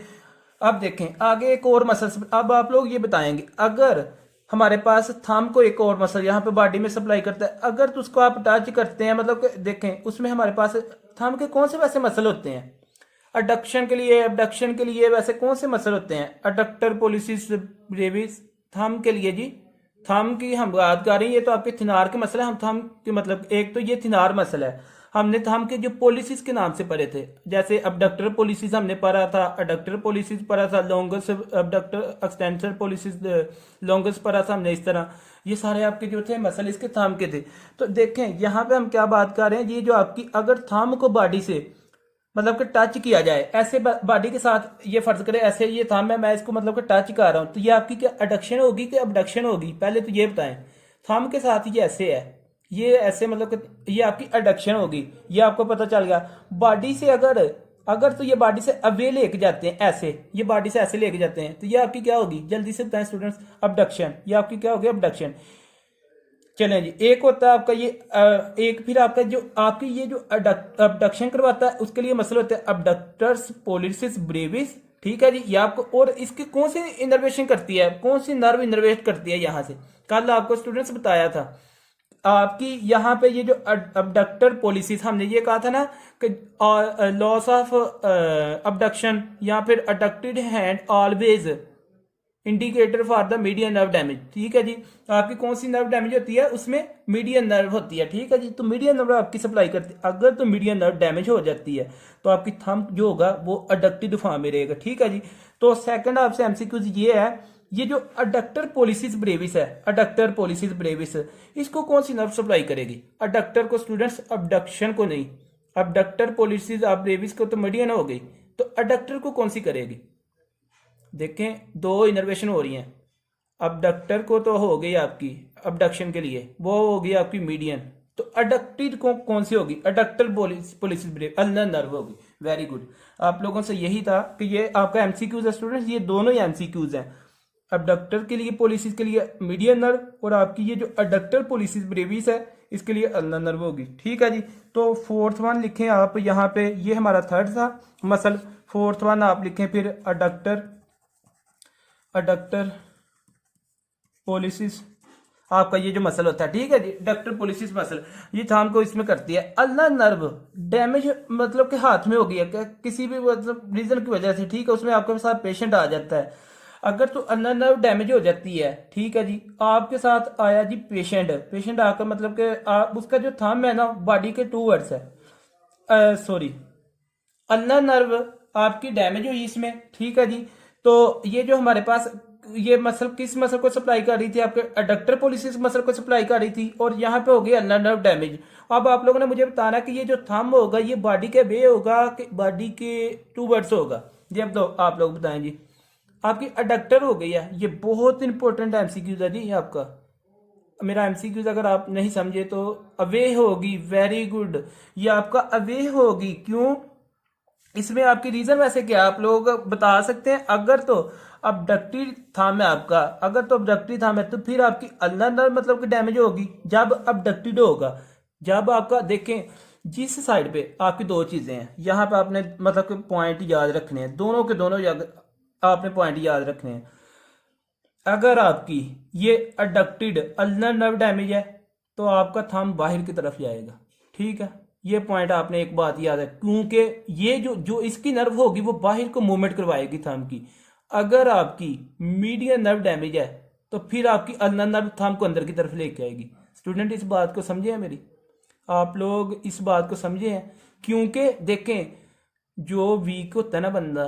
अब देखें आगे एक और मसल, अब आप लोग ये बताएंगे अगर हमारे पास थंब को एक और मसल यहाँ पे बॉडी में सप्लाई करता है, अगर तो उसको आप टच करते हैं, मतलब देखें उसमें हमारे पास थंब के कौन से वैसे मसल होते हैं अडक्शन के लिए, अबडक्शन के लिए वैसे कौन से मसल होते हैं, अडक्टर पोलिसिस ब्रेविस, थंब के लिए जी, थंब की हम बात कर रहे हैं, ये तो आपके थिनार के मसल है, हम थंब के मतलब एक तो ये थिनार मसल है, हमने थंब के जो पोलिसिस के नाम से पढ़े थे, जैसे अबडक्टर पोलिसिस हमने पढ़ा था, अडक्टर पोलिसिस पढ़ा था, longus abductor extensor policies longus पढ़ा था हमने, इस तरह ये सारे आपके जो थे मसल इसके थंब के थे। तो देखें यहाँ पे हम क्या बात कर रहे हैं, ये जो आपकी अगर थंब को बॉडी से मतलब कि टच किया जाए ऐसे बॉडी के साथ, ये फर्ज करें ऐसे ये थंब है, मैं इसको मतलब कि टच कर रहा हूं, तो ये आपकी क्या एडक्शन होगी कि अबडक्शन होगी, पहले तो ये बताएं। थंब के साथ ये ऐसे है, ये ऐसे मतलब कि ये आपकी एडक्शन होगी, ये आपको पता चल गया। बॉडी से अगर तो ये बॉडी से अवे लेके जाते हैं ऐसे, ये बॉडी से ऐसे लेके जाते हैं, तो ये आपकी क्या होगी, जल्दी से बताएं स्टूडेंट्स, अबडक्शन, ये आपकी क्या होगी, अबडक्शन। चलें जी, एक होता है आपका ये एक, फिर आपका जो आपकी ये जो अबडक्शन करवाता है उसके लिए मसल होते हैं अबडक्टर्स पोलिसिस ब्रेविस, ठीक है जी, ये आपको, और इसकी कौन सी इनर्वेशन करती है, कौन सी नर्व इनर्वेट करती है, यहां से कल आपको स्टूडेंट्स बताया था आपकी यहाँ पे ये जो अबडक्टर पोलिसिस हमने ये कहा था ना कि लॉस ऑफ अबडक्शन या फिर adducted hand always indicator for the median nerve damage, ठीक है जी। आपकी कौन सी नर्व डैमेज होती है, उसमें मीडियन नर्व होती है, ठीक है जी। तो मीडियन नर्व आपकी सप्लाई करती है, अगर तो मीडियन नर्व डैमेज हो जाती है तो आपकी थंब जो होगा वो अडक्टेड फॉर्म में रहेगा, ठीक है जी। तो सेकंड आपसे एमसीक्यूज ये है, ये जो अडक्टर पोलिसिस ब्रेविस है, अडक्टर पोलिसिस ब्रेविस, इसको कौन सी नर्व सप्लाई करेगी? अडक्टर को स्टूडेंट्स, अबडक्शन को नहीं। अबडक्टर पोलिसिस आप ब्रेविस को तो मीडियन हो गई, तो अडक्टर को कौन सी करेगी? देखें, दो इनर्वेशन हो रही हैं। अबडक्टर को तो हो गई आपकी अबडक्शन के लिए, वो हो गई आपकी मीडियन, तो अडक्टेड को कौन सी होगी? Adductor policies Brevis ulnar nerve होगी। वेरी गुड, आप लोगों से यही था कि ये आपका एमसीक्यूज है स्टूडेंट्स, ये दोनों ही एमसीक्यूज हैं। अबडक्टर के लिए पोलिसिस के लिए मीडियन नर्व, और आपकी ये जो अडक्टर पोलिसिस ब्रेविस है इसके लिए अल्नर नर्व होगी। ठीक है जी, तो फोर्थ वन लिखें आप यहाँ पे, ये हमारा थर्ड था मसल। फोर्थ वन आप लिखें फिर अडक्टर, अडक्टर पोलिसिस आपका ये जो मसल होता है। ठीक है जी, अडक्टर पोलिसिस मसल, ये थाम को इसमें करती है। अल्नर नर्व डैमेज मतलब कि हाथ में हो गया किसी भी मतलब रीजन की वजह से, ठीक है, उसमें आपके साथ पेशेंट आ जाता है, अगर तो अल्नर नर्व डैमेज हो जाती है, ठीक है जी, आपके साथ आया जी पेशेंट, पेशेंट आकर मतलब कि आप उसका जो थंब है ना बॉडी के टू वर्ड्स है, सॉरी, अल्नर नर्व आपकी डैमेज हुई इसमें। ठीक है जी, तो ये जो हमारे पास ये मसल किस मसल को सप्लाई कर रही थी? आपके अडक्टर पोलिसिस मसल को सप्लाई कर रही थी, और यहाँ पे हो गई अल्नर नर्व डैमेज। अब आप लोगों ने मुझे बताना कि ये जो थंब होगा ये बॉडी के वे होगा कि बॉडी के टू वर्ड्स होगा? जी अब तो आप लोग बताएं जी। आपकी अडक्टर हो गई है, ये बहुत इंपॉर्टेंट एमसीक्यूज है जी आपका। मेरा एमसीक्यूज अगर आप नहीं समझे तो अवे होगी, वेरी गुड, ये आपका अवे होगी। क्यों? इसमें आपकी रीजन वैसे क्या आप लोग बता सकते हैं? अगर तो अबडक्टिव थंब है आपका, अगर तो अबडक्टिव थंब है तो फिर आपकी अल्नर नर्व मतलब कि डैमेज होगी जब अबडक्टेड होगा। जब आपका देखें जिस साइड पे आपकी दो चीजें हैं, यहाँ पे आपने मतलब कि पॉइंट याद रखने हैं, दोनों के दोनों आपने पॉइंट याद रखने हैं। अगर आपकी ये अडक्टेड अल्नर नर्व डैमेज है तो आपका थंब बाहर की तरफ जाएगा। ठीक है, ये पॉइंट आपने एक बात याद है, क्योंकि ये जो इसकी नर्व होगी वो बाहर को मूवमेंट करवाएगी थंब की। अगर आपकी मीडियन नर्व डैमेज है तो फिर आपकी अल्नर नर्व थंब को अंदर की तरफ लेके आएगी। स्टूडेंट इस बात को समझे हैं मेरी? आप लोग इस बात को समझे हैं? क्योंकि देखें जो वीक होता है ना बंदा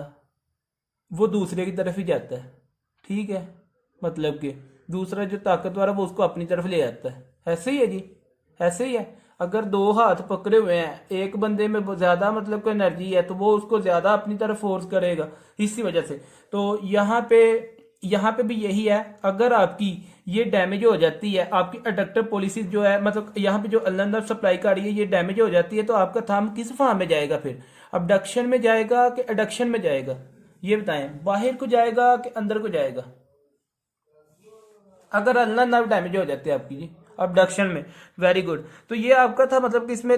वो दूसरे की तरफ ही जाता है। ठीक है, मतलब कि दूसरा जो ताकतवर है वो उसको अपनी तरफ ले जाता है। ऐसे ही है जी, ऐसे ही है। अगर दो हाथ पकड़े हुए हैं, एक बंदे में ज्यादा मतलब कोई एनर्जी है तो वो उसको ज्यादा अपनी तरफ फोर्स करेगा, इसी वजह से। तो यहाँ पे भी यही है। अगर आपकी ये डैमेज हो जाती है, आपकी अडक्टर पोलिसिस जो है मतलब यहाँ पे जो अल्नर नर्व सप्लाई कर रही है ये डैमेज हो जाती है, तो आपका थंब किस फॉर्म में जाएगा? फिर अबडक्शन में जाएगा कि एडक्शन में जाएगा? ये बताएं, बाहर को जाएगा कि अंदर को जाएगा? अगर अल्नर नर्व डैमेज हो जाती है आपकी जी अबडक्शन में। वेरी गुड, तो ये आपका था मतलब कि इसमें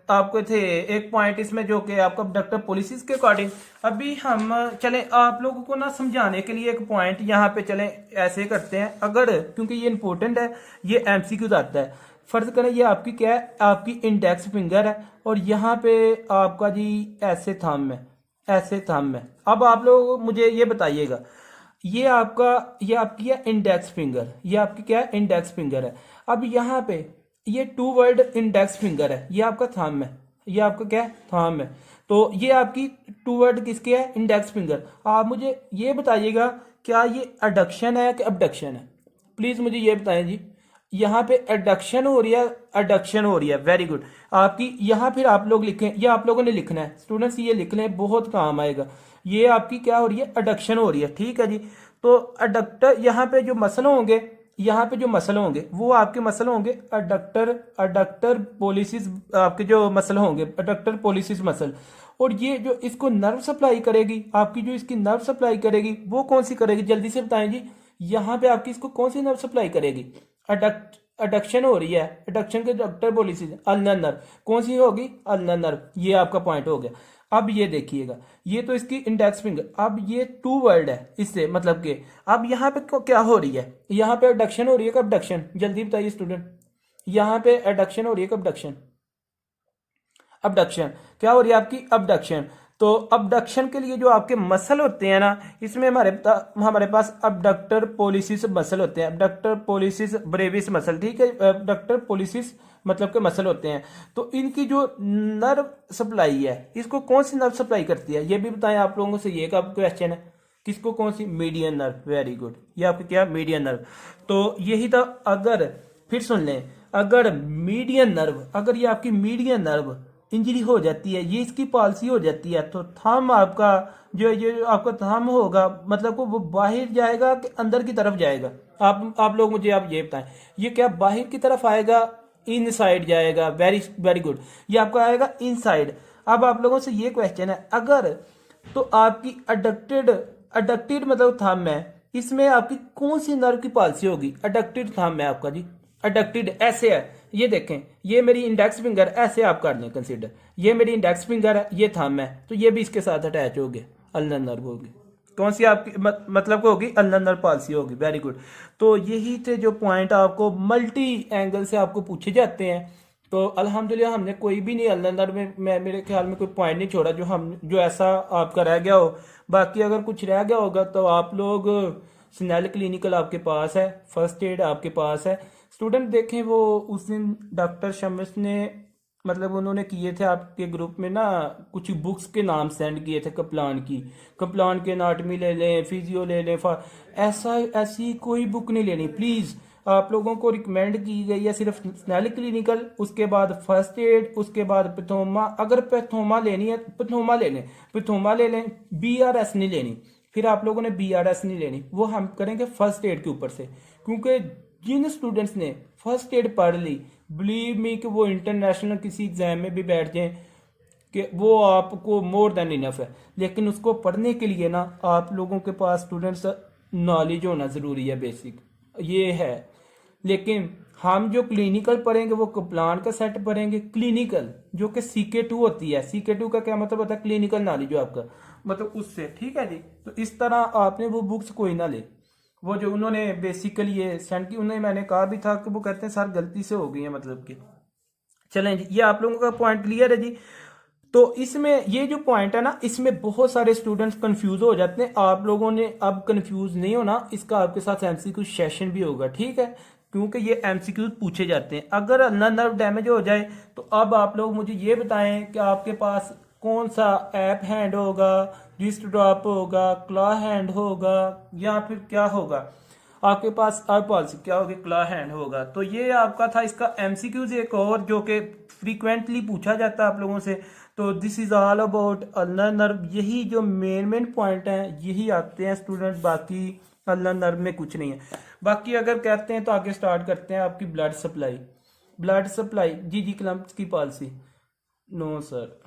आपको थे एक पॉइंट इसमें जो कि आपका अबडक्टर पोलिसिस के अकॉर्डिंग। अभी हम चलें आप लोगों को ना समझाने के लिए एक पॉइंट यहाँ पे चलें ऐसे करते हैं, अगर क्योंकि ये इंपॉर्टेंट है, ये एमसीक्यू आता है। फर्ज करें ये आपकी क्या है, आपकी इंडेक्स फिंगर है और यहाँ पे आपका जी ऐसे थंब है, ऐसे थंब है। अब आप लोग मुझे ये बताइएगा, ये आपकी है इंडेक्स फिंगर, ये आपकी क्या है इंडेक्स फिंगर है। अब यहाँ पे ये टू वर्ड इंडेक्स फिंगर है, ये आपका थंब है, ये आपका क्या है थंब है। तो ये आपकी टू वर्ड किसके है? Index finger. आप मुझे ये बताइएगा क्या ये अडक्शन है कि अबडक्शन है? प्लीज मुझे ये बताएं जी। यहाँ पे एडक्शन हो रही है, अडक्शन हो रही है। वेरी गुड, आपकी यहाँ फिर आप लोग लिखें, ये आप लोगों ने लिखना है स्टूडेंट्स, ये लिख लें बहुत काम आएगा। ये आपकी क्या हो रही है? अडक्शन हो रही है। ठीक है जी, तो अडक्टर यहाँ पे जो मसल होंगे, यहाँ पे जो मसल होंगे वो आपके मसल होंगे अडक्टर पोलिसिस, आपके जो मसल होंगे अडक्टर पोलिसिस मसल। और ये जो इसको नर्व सप्लाई करेगी, आपकी जो इसकी नर्व सप्लाई करेगी वो कौन सी करेगी? जल्दी से बताएं जी। यहाँ पे आपकी इसको कौन सी नर्व सप्लाई करेगी? अडक्शन हो रही है, अडक्शन के अडक्टर पोलिसिस अल्नर नर्व, कौन सी होगी? Ulnar nerve. ये आपका पॉइंट हो गया। अब ये देखिएगा, ये तो इसकी इंडेक्स फिंगर, अब ये टू वर्ड है इससे मतलब कि अब यहाँ पे क्या हो रही है? यहाँ पे अडक्शन हो रही है कि अबडक्शन? जल्दी बताइए स्टूडेंट, यहाँ पे अडक्शन हो रही है कि अबडक्शन? अबडक्शन। क्या हो रही है आपकी? अबडक्शन। तो अबडक्शन के लिए जो आपके मसल होते हैं ना, इसमें हमारे पास अबडक्टर पोलिसिस मसल होते हैं, अबडक्टर पोलिसिस ब्रेविस मसल। ठीक है, अबडक्टर पोलिसिस मतलब के मसल होते हैं। तो इनकी जो नर्व सप्लाई है इसको कौन सी नर्व सप्लाई करती है? ये भी बताएं आप लोगों से, ये का क्वेश्चन है। किसको, कौन सी, मीडियन नर्व, वेरी गुड, ये आपका क्या, मीडियन नर्व। तो यही था, अगर फिर सुन लें, अगर मीडियन नर्व, अगर ये आपकी मीडियन नर्व इंजरी हो जाती है, ये इसकी पॉलिसी हो जाती है, तो थंब आपका जो ये जो आपका थंब होगा, मतलब को वो बाहर जाएगा कि अंदर की तरफ जाएगा, आप लोग मुझे आप ये बताएं, ये क्या बाहर की तरफ आएगा, इन साइड जाएगा, वेरी वेरी गुड, ये आपका आएगा इन साइड। अब आप लोगों से ये क्वेश्चन है, अगर तो आपकी अडक्टेड मतलब थंब है, इसमें आपकी कौन सी नर्व की पॉलिसी होगी, अडक्टेड थंब है आपका जी, अडक्टेड ऐसे है, ये देखें, ये मेरी इंडेक्स फिंगर, ऐसे आप कर लें कंसीडर, ये मेरी इंडेक्स फिंगर है, ये थंब है, तो ये भी इसके साथ अटैच हो गया, अल्नर नर्व होगी, कौन सी आपकी मतलब को होगी, अल्नर नर्व पॉलिसी होगी, वेरी गुड। तो यही थे जो पॉइंट आपको मल्टी एंगल से आपको पूछे जाते हैं। तो अल्हम्दुलिल्लाह हमने कोई भी नहीं अल्नर नर्व में, मेरे ख्याल में कोई पॉइंट नहीं छोड़ा जो ऐसा आपका रह गया हो। बाकी अगर कुछ रह गया होगा तो आप लोग, स्नेल क्लिनिकल आपके पास है, फर्स्ट एड आपके पास है। स्टूडेंट देखें, वो उस दिन डॉक्टर शम्स ने मतलब उन्होंने किए थे आपके ग्रुप में ना, कुछ बुक्स के नाम सेंड किए थे, कप्लान के एनाटॉमी ले लें, फिजियो ले लें, ऐसी कोई बुक नहीं लेनी प्लीज़। आप लोगों को रिकमेंड की गई है सिर्फ स्नेल क्लिनिकल, उसके बाद फर्स्ट एड, उसके बाद पैथोमा। अगर पैथोमा लेनी है पैथोमा ले लें, पैथोमा ले लें, BRS नहीं लेनी, फिर आप लोगों ने BRS नहीं लेनी, वो हम करेंगे फर्स्ट एड के ऊपर से, क्योंकि जिन स्टूडेंट्स ने फर्स्ट एड पढ़ ली, बिलीव मी कि वो इंटरनेशनल किसी एग्जाम में भी बैठ जाएं कि वो आपको मोर देन इनफ है। लेकिन उसको पढ़ने के लिए ना आप लोगों के पास स्टूडेंट्स नॉलेज होना ज़रूरी है, बेसिक ये है। लेकिन हम जो क्लिनिकल पढ़ेंगे वो कप्लान का सेट पढ़ेंगे, क्लिनिकल जो कि CK2 होती है। CK2 का क्या मतलब होता है, क्लिनिकल नॉलेज जो आपका मतलब उससे, ठीक है जी। तो इस तरह आपने वो बुक्स कोई ना ले, वो जो उन्होंने बेसिकली ये सेंड की, उन्हें मैंने कहा भी था कि वो कहते हैं सर गलती से हो गई है, मतलब कि चलें जी, ये आप लोगों का पॉइंट क्लियर है जी। तो इसमें ये जो पॉइंट है ना, इसमें बहुत सारे स्टूडेंट्स कंफ्यूज हो जाते हैं। आप लोगों ने अब कंफ्यूज नहीं होना, इसका आपके साथ MCQ सेशन भी होगा, ठीक है, क्योंकि ये MCQ पूछे जाते हैं। अगर अल्नर नर्व डैमेज हो जाए तो अब आप लोग मुझे ये बताएं कि आपके पास कौन सा ऐप हैंड होगा, रिस्ट ड्रॉप होगा, क्लॉ हैंड होगा, या फिर क्या होगा आपके पास, अब पॉलिसी क्या होगी, क्लॉ हैंड होगा। तो ये आपका था इसका MCQs एक और जो कि फ्रीक्वेंटली पूछा जाता है आप लोगों से। तो this is all about ulnar nerve, यही जो मेन पॉइंट हैं यही आते हैं स्टूडेंट, बाकी अल्नर नर्व में कुछ नहीं है। बाकी अगर कहते हैं तो आगे स्टार्ट करते हैं। आपकी ब्लड सप्लाई जी क्लम्प्स की पॉलिसी, नो सर।